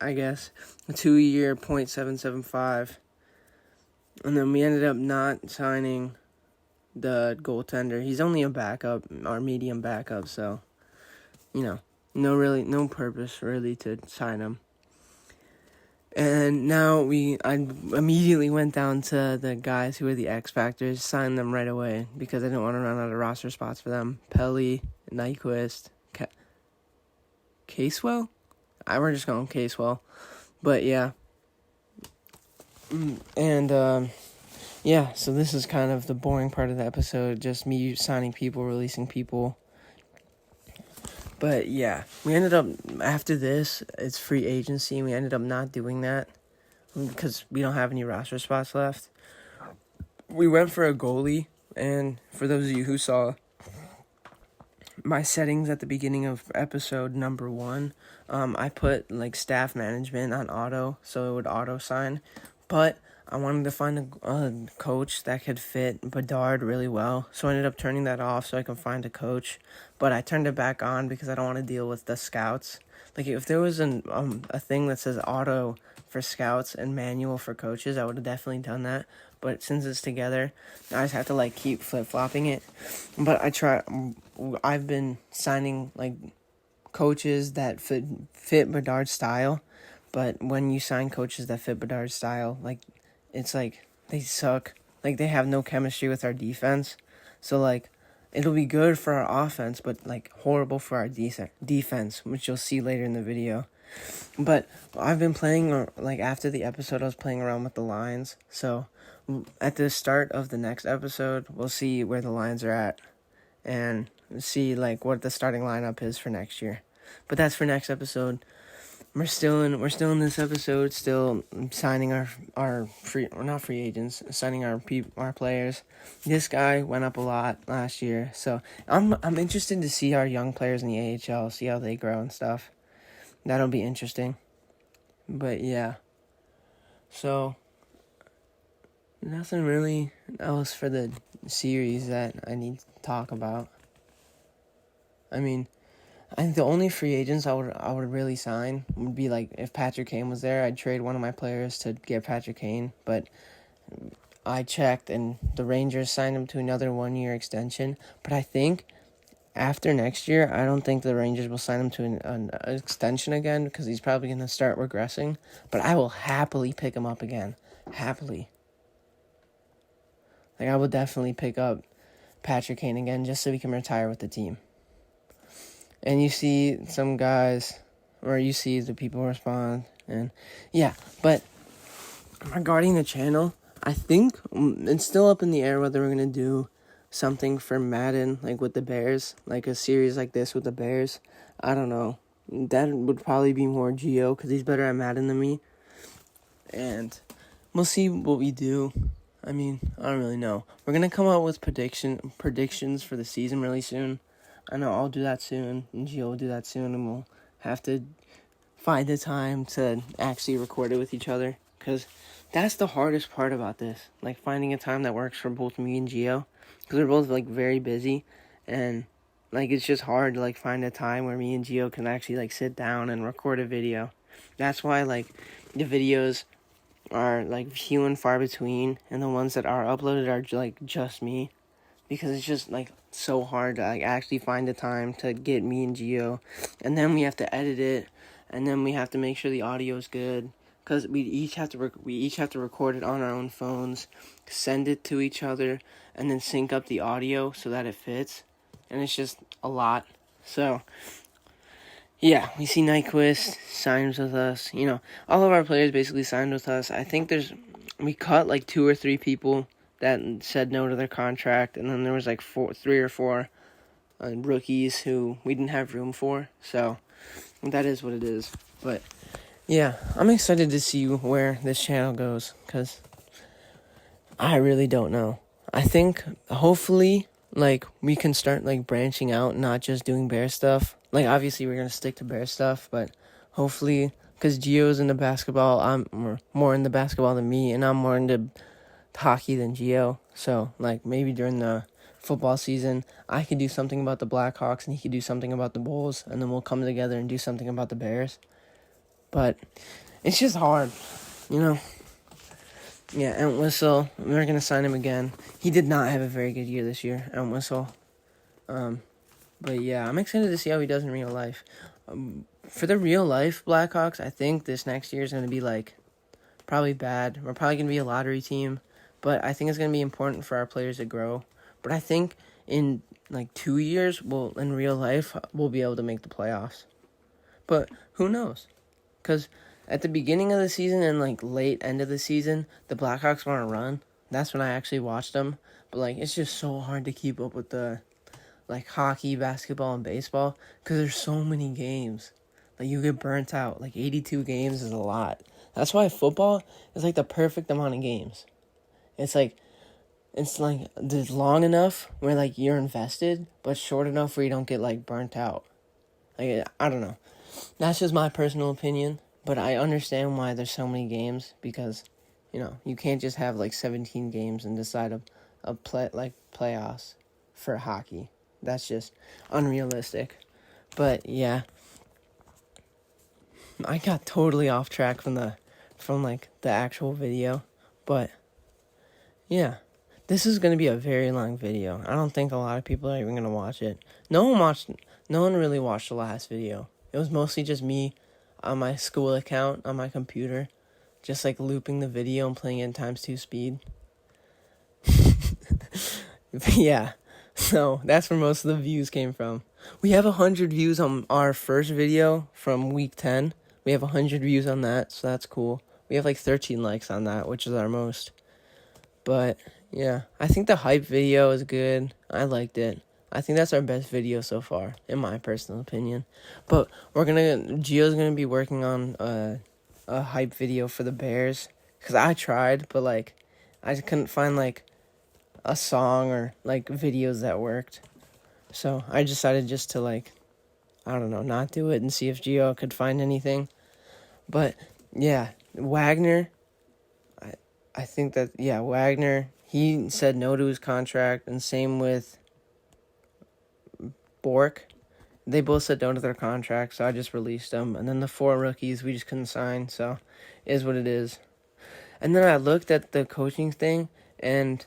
I guess, a 2-year, .775. And then we ended up not signing the goaltender. He's only a backup, our medium backup, so, no purpose really to sign him. And now I immediately went down to the guys who are the X Factors, signed them right away because I didn't want to run out of roster spots for them. Pelly, Nyquist, Casewell? We're just going Casewell. But yeah. And yeah, so this is kind of the boring part of the episode, just me signing people, releasing people. But yeah, we ended up, after this, it's free agency, and we ended up not doing that because we don't have any roster spots left. We went for a goalie, and for those of you who saw my settings at the beginning of episode number 1, I put staff management on auto, so it would auto sign, but I wanted to find a coach that could fit Bedard really well, so I ended up turning that off so I could find a coach. But I turned it back on because I don't want to deal with the scouts. If there was a thing that says auto for scouts and manual for coaches, I would have definitely done that. But since it's together, I just have to keep flip-flopping it. But I've been signing coaches that fit Bedard's style. But when you sign coaches that fit Bedard's style, it's they suck. They have no chemistry with our defense. So, it'll be good for our offense, but, horrible for our defense, which you'll see later in the video. But I've been playing, after the episode, I was playing around with the lines. So, at the start of the next episode, we'll see where the lines are at and see, what the starting lineup is for next year. But that's for next episode. We're still in this episode, still signing our free, or not free agents, signing our players. This guy went up a lot last year, so I'm interested to see our young players in the AHL, see how they grow and stuff. That'll be interesting. But yeah, so nothing really else for the series that I need to talk about. I mean, I think the only free agents I would really sign would be if Patrick Kane was there, I'd trade one of my players to get Patrick Kane. But I checked, and the Rangers signed him to another 1-year extension. But I think after next year, I don't think the Rangers will sign him to an extension again because he's probably going to start regressing. But I will happily pick him up again. Happily. Like, I will definitely pick up Patrick Kane again just so he can retire with the team. And you see some guys, or you see the people respond, and yeah. But regarding the channel, I think it's still up in the air whether we're going to do something for Madden, like with the Bears, like a series like this with the Bears. I don't know. That would probably be more Gio because he's better at Madden than me. And we'll see what we do. I mean, I don't really know. We're going to come out with predictions for the season really soon. I know I'll do that soon, and Gio will do that soon, and we'll have to find the time to actually record it with each other. Because that's the hardest part about this. Like, finding a time that works for both me and Gio. Because we're both, like, very busy. And, like, it's just hard to, like, find a time where me and Gio can actually, like, sit down and record a video. That's why, like, the videos are, like, few and far between. And the ones that are uploaded are, like, just me. Because it's just, like, so hard to, like, actually find the time to get me and Gio. And then we have to edit it. And then we have to make sure the audio is good. Because we each have to record it on our own phones, send it to each other, and then sync up the audio so that it fits. And it's just a lot. So, yeah, we see Nyquist signs with us. You know, all of our players basically signed with us. I think we cut like 2 or 3 people that said no to their contract. And then there was like 3 or 4 rookies who we didn't have room for. So, that is what it is. But yeah, I'm excited to see where this channel goes, because I really don't know. I think, hopefully, like, we can start, like, branching out, not just doing Bear stuff. Like, obviously, we're going to stick to Bear stuff, but hopefully, because Gio's into basketball, I'm more into basketball than me, and I'm more into hockey than Gio. So, like, maybe during the football season, I could do something about the Blackhawks, and he could do something about the Bulls, and then we'll come together and do something about the Bears. But it's just hard, you know. Yeah, Entwistle, we're going to sign him again. He did not have a very good year this year, Entwistle. But yeah, I'm excited to see how he does in real life. For the real life Blackhawks, I think this next year is going to be, like, probably bad. We're probably going to be a lottery team. But I think it's going to be important for our players to grow. But I think in, like, 2 years, in real life, we'll be able to make the playoffs. But who knows? Because at the beginning of the season and, like, late end of the season, the Blackhawks want to run. That's when I actually watched them. But, like, it's just so hard to keep up with the, like, hockey, basketball, and baseball. Because there's so many games. Like, you get burnt out. Like, 82 games is a lot. That's why football is, like, the perfect amount of games. It's like, it's long enough where, like, you're invested, but short enough where you don't get, like, burnt out. Like, I don't know. That's just my personal opinion, but I understand why there's so many games, because, you know, you can't just have, like, 17 games and decide playoffs for hockey. That's just unrealistic. But yeah, I got totally off track from the actual video, but yeah, this is going to be a very long video. I don't think a lot of people are even going to watch it. No one really watched the last video. It was mostly just me on my school account on my computer, just, like, looping the video and playing it in ×2 speed. Yeah, so that's where most of the views came from. We have 100 views on our first video from week 10. We have 100 views on that, so that's cool. We have, like, 13 likes on that, which is our most. But yeah, I think the hype video is good. I liked it. I think that's our best video so far, in my personal opinion. But Gio's gonna be working on a hype video for the Bears, because I tried, but, like, I just couldn't find, like, a song or, like, videos that worked. So I decided just to, like, I don't know, not do it and see if Gio could find anything. But yeah, Wagner, I think that, yeah, Wagner, he said no to his contract, and same with Bork. They both said no to their contract, so I just released them. And then the 4 rookies we just couldn't sign, so it is what it is. And then I looked at the coaching thing, and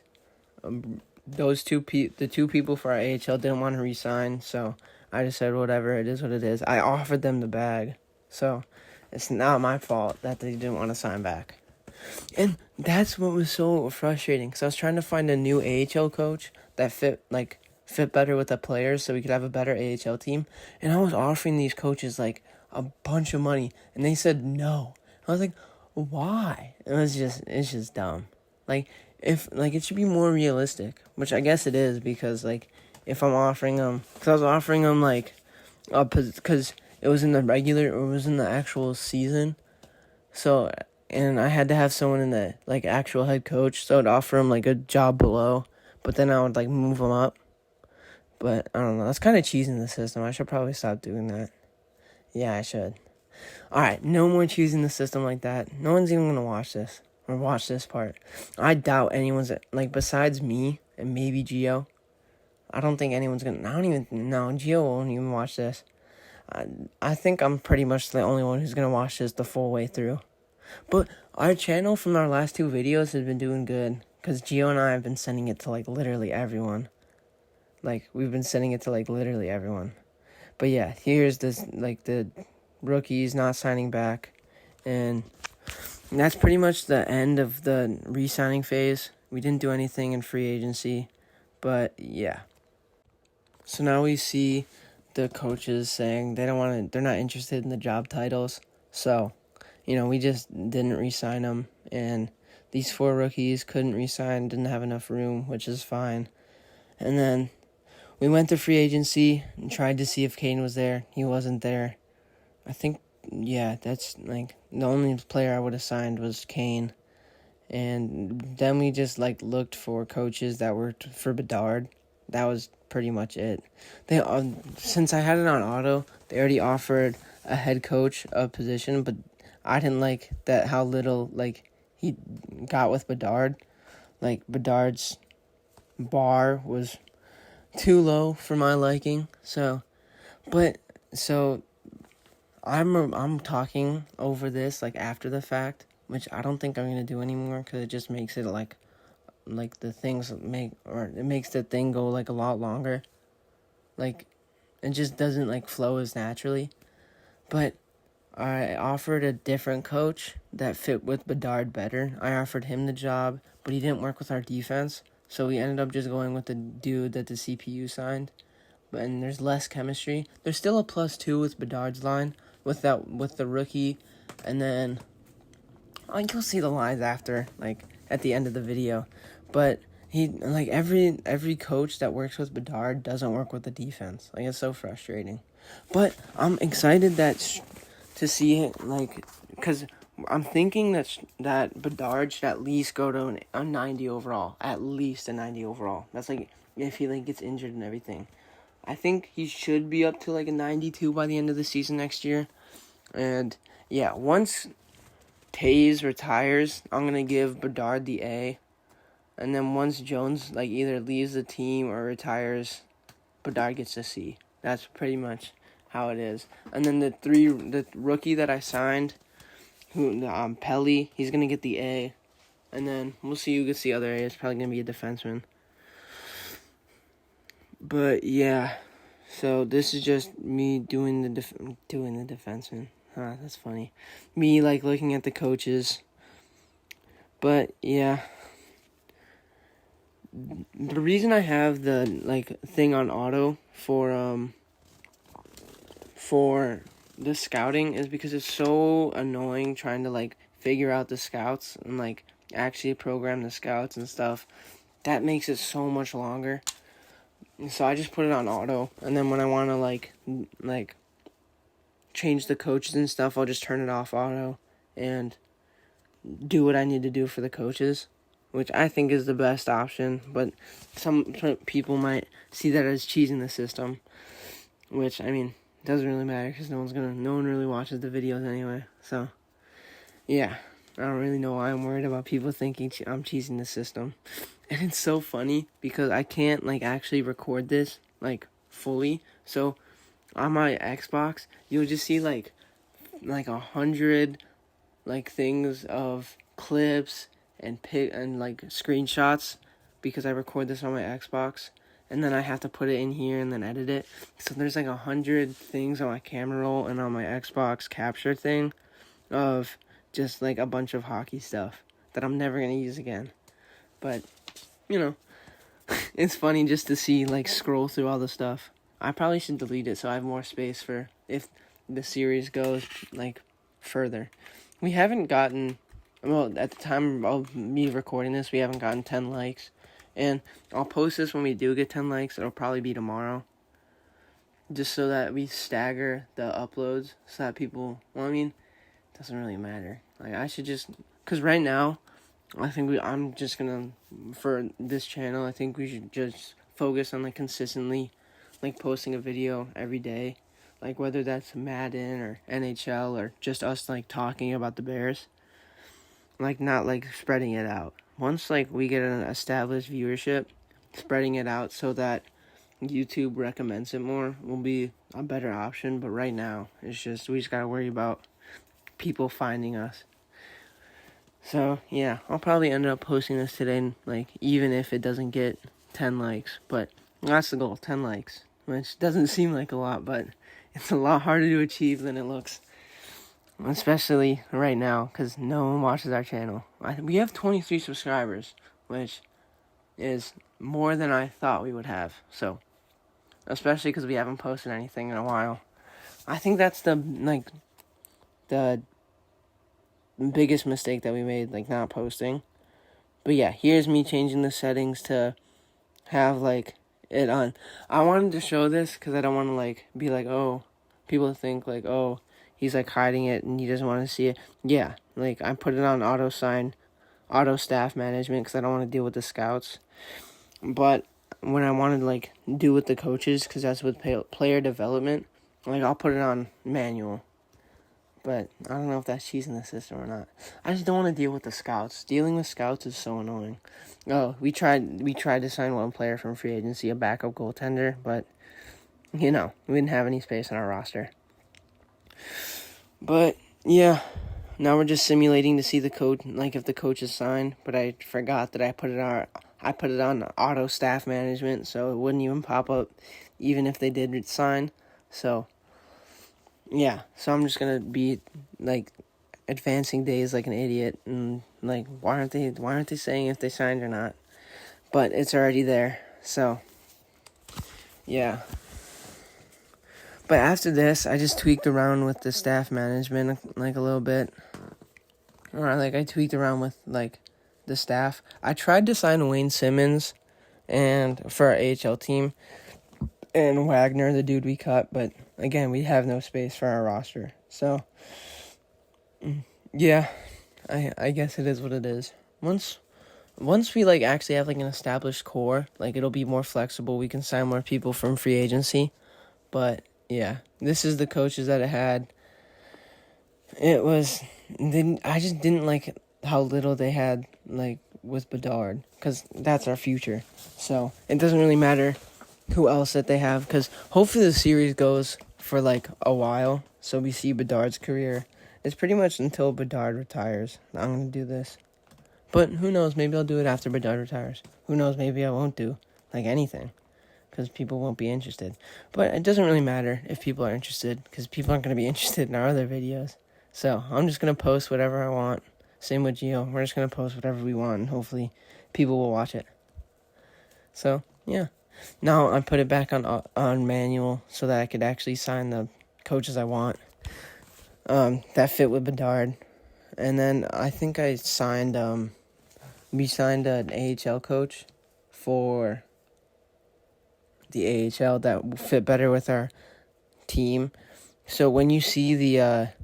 the two people for our AHL didn't want to resign, so I just said whatever, it is what it is. I offered them the bag, so it's not my fault that they didn't want to sign back. And that's what was so frustrating, because I was trying to find a new AHL coach that fit better with the players so we could have a better AHL team. And I was offering these coaches like a bunch of money, and they said no. I was like, why? It's just dumb. Like, if it should be more realistic, which I guess it is, because if I'm offering them, because I was offering them because it was in the actual season, so. And I had to have someone in the actual head coach, so I'd offer him a job below, but then I would move him up. But I don't know, that's kind of cheesing the system. I should probably stop doing that. Yeah, I should. All right, no more choosing the system like that. No one's even gonna watch this or watch this part. I doubt anyone's besides me and maybe Gio. I don't think anyone's gonna. I don't even know. Gio won't even watch this. I think I'm pretty much the only one who's gonna watch this the full way through. But our channel from our last 2 videos has been doing good, because Gio and I have been sending it to literally everyone. We've been sending it to literally everyone. But yeah, here's this the rookies not signing back, and that's pretty much the end of the re-signing phase. We didn't do anything in free agency, but yeah. So now we see the coaches saying they're not interested in the job titles, so we just didn't re-sign them, and these 4 rookies couldn't re-sign, didn't have enough room, which is fine. And then we went to free agency and tried to see if Kane was there. He wasn't there. I think, yeah, that's the only player I would have signed was Kane. And then we just looked for coaches that were for Bedard. That was pretty much it. They since I had it on auto, they already offered a head coach a position, but I didn't like that how little he got with Bedard. Bedard's bar was too low for my liking. So I'm talking over this after the fact, which I don't think I'm gonna do anymore, because it just makes it it makes the thing go a lot longer. It just doesn't flow as naturally. But I offered a different coach that fit with Bedard better. I offered him the job, but he didn't work with our defense, so we ended up just going with the dude that the CPU signed. And there's less chemistry. There's still a +2 with Bedard's line, with the rookie, and then you'll see the lines after, at the end of the video. But he every coach that works with Bedard doesn't work with the defense. It's so frustrating. But I'm excited to see it, because I'm thinking that Bedard should at least go to a 90 overall. At least a 90 overall. That's if he gets injured and everything. I think he should be up to a 92 by the end of the season next year. And yeah, once Taze retires, I'm gonna give Bedard the A. And then once Jones either leaves the team or retires, Bedard gets a C. That's pretty much how it is. And then the rookie that I signed, Pelly, he's gonna get the A. And then we'll see who gets the other A. It's probably gonna be a defenseman. But yeah, so this is just me doing the defenseman. That's funny. Me looking at the coaches. But yeah, the reason I have the thing on auto for the scouting is because it's so annoying trying to figure out the scouts and actually program the scouts and stuff. That makes it so much longer. So I just put it on auto, and then when I want to change the coaches and stuff, I'll just turn it off auto and do what I need to do for the coaches, which I think is the best option. But some people might see that as cheesing the system, which doesn't really matter, because no one really watches the videos anyway. So yeah, I don't really know why I'm worried about people thinking I'm cheesing the system. And it's so funny because I can't actually record this fully. So on my Xbox, you'll just see 100 things of clips and like screenshots because I record this on my Xbox, and then I have to put it in here and then edit it. So there's like 100 things on my camera roll and on my Xbox capture thing of just like a bunch of hockey stuff that I'm never gonna use again. But it's funny just to see, like, scroll through all the stuff. I probably should delete it so I have more space for if the series goes, like, further. We haven't gotten, well, at the time of me recording this, we haven't gotten 10 likes. And I'll post this when we do get 10 likes. It'll probably be tomorrow. Just so that we stagger the uploads so that people, well, I mean, it doesn't really matter. Like, I should just, because right now, I'm just gonna, for this channel, I think we should just focus on, like, consistently, like, posting a video every day. Like, whether that's Madden or NHL or just us, like, talking about the Bears. Like, not, like, spreading it out. Once, like, we get an established viewership, spreading it out so that YouTube recommends it more will be a better option. But right now, it's just, we just gotta worry about people finding us. So, yeah, I'll probably end up posting this today, like, even if it doesn't get 10 likes. But that's the goal, 10 likes. Which doesn't seem like a lot, but it's a lot harder to achieve than it looks. Especially right now, because no one watches our channel. We have 23 subscribers, which is more than I thought we would have. So, especially because we haven't posted anything in a while. I think that's the biggest mistake that we made, like, not posting. But yeah, here's me changing the settings to have, like, it on. I wanted to show this because I don't want to, like, be like, oh, people think, like, oh, he's, like, hiding it and he doesn't want to see it. Yeah, like, I put it on auto staff management because I don't want to deal with the scouts. But when I wanted to, like, do with the coaches, because that's with player development, like, I'll put it on manual. But I don't know if that's cheating the system or not. I just don't want to deal with the scouts. Dealing with scouts is so annoying. Oh, we tried to sign one player from free agency, a backup goaltender, but, we didn't have any space on our roster. But, yeah, now we're just simulating to see the coach, like, if the coach is signed. But I forgot that I put it on auto staff management, so it wouldn't even pop up even if they did sign. So, yeah, so I'm just gonna be, like, advancing days like an idiot, and, like, why aren't they saying if they signed or not? But it's already there, so, yeah. But after this, I just tweaked around with the staff management, like, a little bit. Or, like, I tweaked around with, like, the staff. I tried to sign Wayne Simmons and for our AHL team, and Wagner, the dude we cut, but again, we have no space for our roster. So, yeah, I guess it is what it is. Once we, like, actually have, like, an established core, like, it'll be more flexible. We can sign more people from free agency. But, yeah, this is the coaches that it had. I just didn't like how little they had, like, with Bedard, because that's our future. So, it doesn't really matter who else that they have, because hopefully the series goes for, like, a while, so we see Bedard's career. It's pretty much until Bedard retires. I'm going to do this. But who knows, maybe I'll do it after Bedard retires. Who knows, maybe I won't do, like, anything, because people won't be interested. But it doesn't really matter if people are interested, because people aren't going to be interested in our other videos. So, I'm just going to post whatever I want. Same with Gio. We're just going to post whatever we want, and hopefully people will watch it. So, yeah. Now I put it back on manual so that I could actually sign the coaches I want that fit with Bedard. And then I think we signed an AHL coach for the AHL that will fit better with our team. So when you see the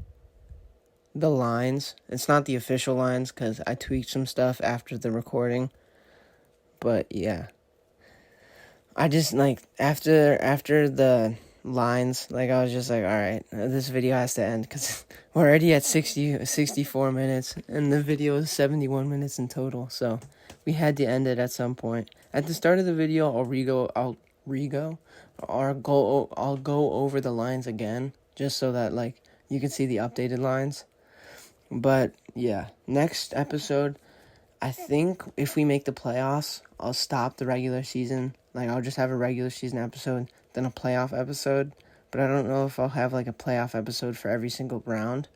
lines, it's not the official lines because I tweaked some stuff after the recording. But yeah. I just, like, after the lines, like, I was just like, all right, this video has to end, because we're already at 64 minutes, and the video is 71 minutes in total, so we had to end it at some point. At the start of the video, I'll go over the lines again, just so that, like, you can see the updated lines. But yeah, next episode, I think if we make the playoffs, I'll stop the regular season. Like, I'll just have a regular season episode, then a playoff episode. But I don't know if I'll have, like, a playoff episode for every single round.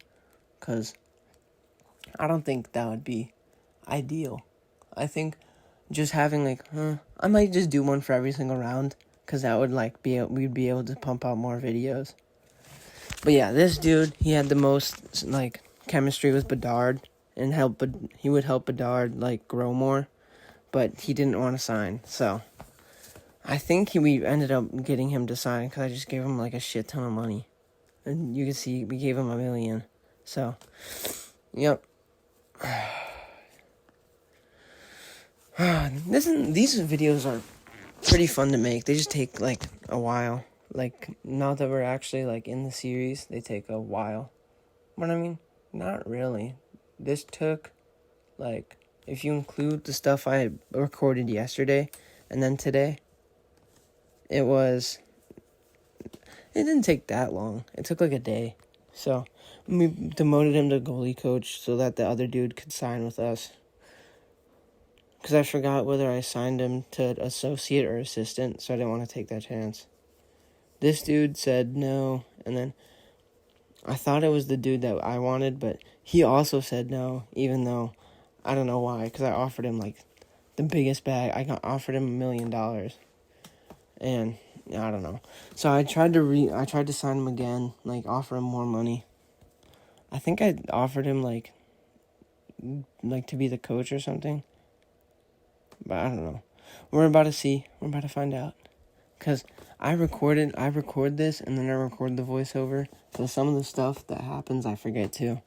Because I don't think that would be ideal. I think just having, like, I might just do one for every single round. Because that would, like, we'd be able to pump out more videos. But yeah, this dude, he had the most, like, chemistry with Bedard. And he would help Bedard, like, grow more. But he didn't want to sign. So I think we ended up getting him to sign because I just gave him, like, a shit ton of money. And you can see we gave him $1 million. So, yep. These videos are pretty fun to make. They just take, like, a while. Like, now that we're actually, like, in the series, they take a while. But, I mean, not really. This took, like, if you include the stuff I recorded yesterday and then today, it didn't take that long. It took, like, a day. So, we demoted him to goalie coach so that the other dude could sign with us. Because I forgot whether I signed him to associate or assistant, so I didn't want to take that chance. This dude said no, and then I thought it was the dude that I wanted, but he also said no, even though I don't know why, because I offered him, like, the biggest bag. I offered him $1 million, and I don't know. So I tried to sign him again, like, offer him more money. I think I offered him, like to be the coach or something. But I don't know. We're about to see. We're about to find out. Because I record this, and then I record the voiceover. So some of the stuff that happens, I forget too.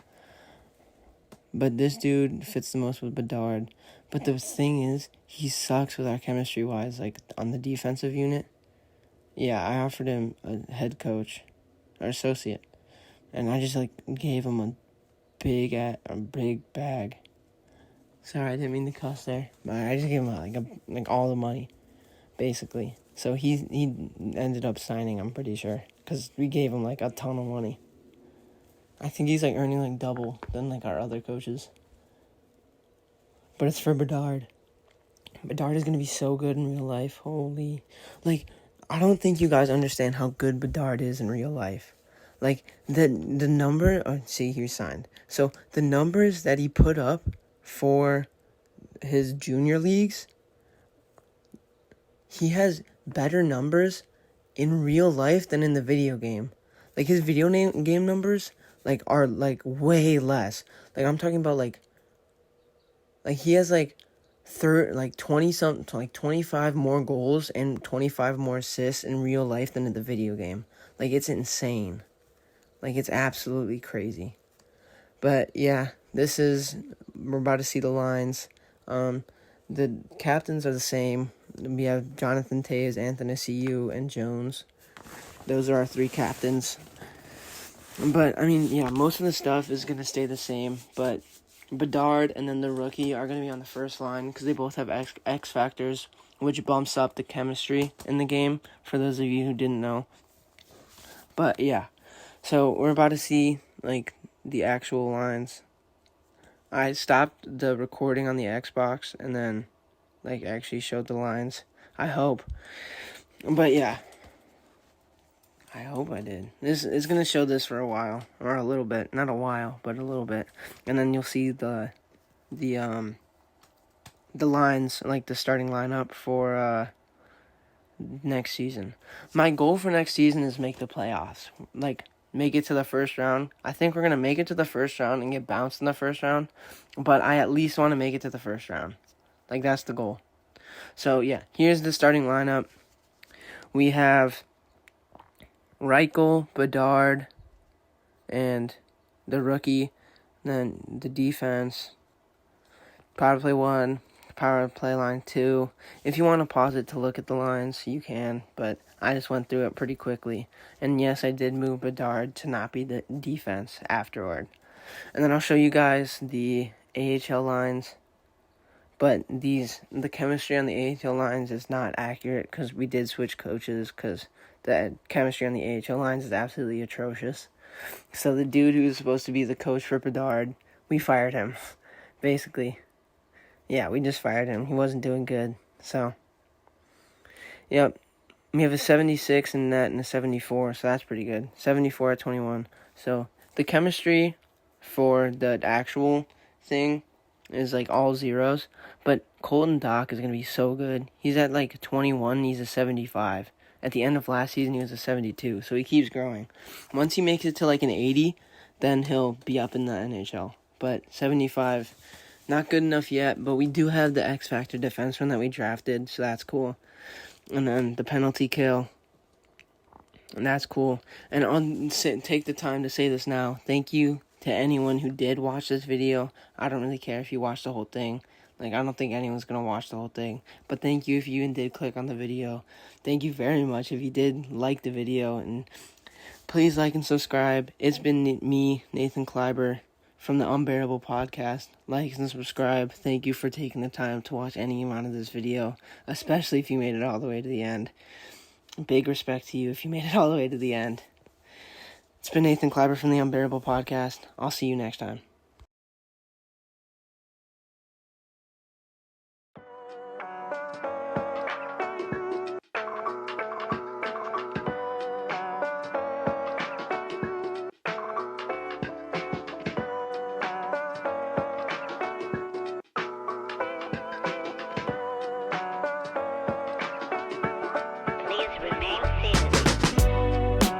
But this dude fits the most with Bedard. But the thing is, he sucks with our chemistry-wise, like, on the defensive unit. Yeah, I offered him a head coach, or associate. And I just, like, gave him a big bag. Sorry, I didn't mean to cuss there. But I just gave him, like all the money, basically. So he ended up signing, I'm pretty sure. Because we gave him, like, a ton of money. I think he's, like, earning, like, double than, like, our other coaches. But it's for Bedard. Bedard is going to be so good in real life. Holy. Like, I don't think you guys understand how good Bedard is in real life. Like, the number... Oh, see, he signed. So, the numbers that he put up for his junior leagues, he has better numbers in real life than in the video game. Like, his video game numbers, like, are, like, way less. Like, I'm talking about, like he has, like, 25 more goals and 25 more assists in real life than in the video game. Like, it's insane. Like, it's absolutely crazy. But, yeah, we're about to see the lines. The captains are the same. We have Jonathan Toews, Anthony C.U., and Jones. Those are our 3 captains. But, I mean, yeah, most of the stuff is going to stay the same. But Bedard and then the rookie are going to be on the first line because they both have X factors, which bumps up the chemistry in the game, for those of you who didn't know. But, yeah. So, we're about to see, like, the actual lines. I stopped the recording on the Xbox and then, like, actually showed the lines. I hope. But, yeah. I hope I did. This is going to show this for a while. Or a little bit. Not a while, but a little bit. And then you'll see the lines, like, the starting lineup for next season. My goal for next season is make the playoffs. Like, make it to the first round. I think we're going to make it to the first round and get bounced in the first round. But I at least want to make it to the first round. Like, that's the goal. So, yeah, here's the starting lineup. We have Reichel, Bedard, and the rookie. Then the defense. Power play 1, power play line 2. If you want to pause it to look at the lines, you can. But I just went through it pretty quickly. And yes, I did move Bedard to not be the defense afterward. And then I'll show you guys the AHL lines. But the chemistry on the AHL lines is not accurate because we did switch coaches because the chemistry on the AHL lines is absolutely atrocious. So the dude who's supposed to be the coach for Bedard we fired him, basically. Yeah, we just fired him. He wasn't doing good. So, yep. We have a 76 in net and a 74, so that's pretty good. 74 at 21. So, the chemistry for the actual thing is like all zeros. But Colton Dock is going to be so good. He's at like 21, he's a 75. At the end of last season, he was a 72, so he keeps growing. Once he makes it to like an 80, then he'll be up in the NHL. But 75, not good enough yet, but we do have the X Factor defenseman that we drafted, so that's cool. And then the penalty kill, and that's cool. And I'll take the time to say this now. Thank you to anyone who did watch this video. I don't really care if you watched the whole thing. Like, I don't think anyone's going to watch the whole thing. But thank you if you even did click on the video. Thank you very much if you did like the video. And please like and subscribe. It's been me, Nathan Kleiber, from the Unbearable Podcast. Like and subscribe. Thank you for taking the time to watch any amount of this video, especially if you made it all the way to the end. Big respect to you if you made it all the way to the end. It's been Nathan Kleiber from the Unbearable Podcast. I'll see you next time.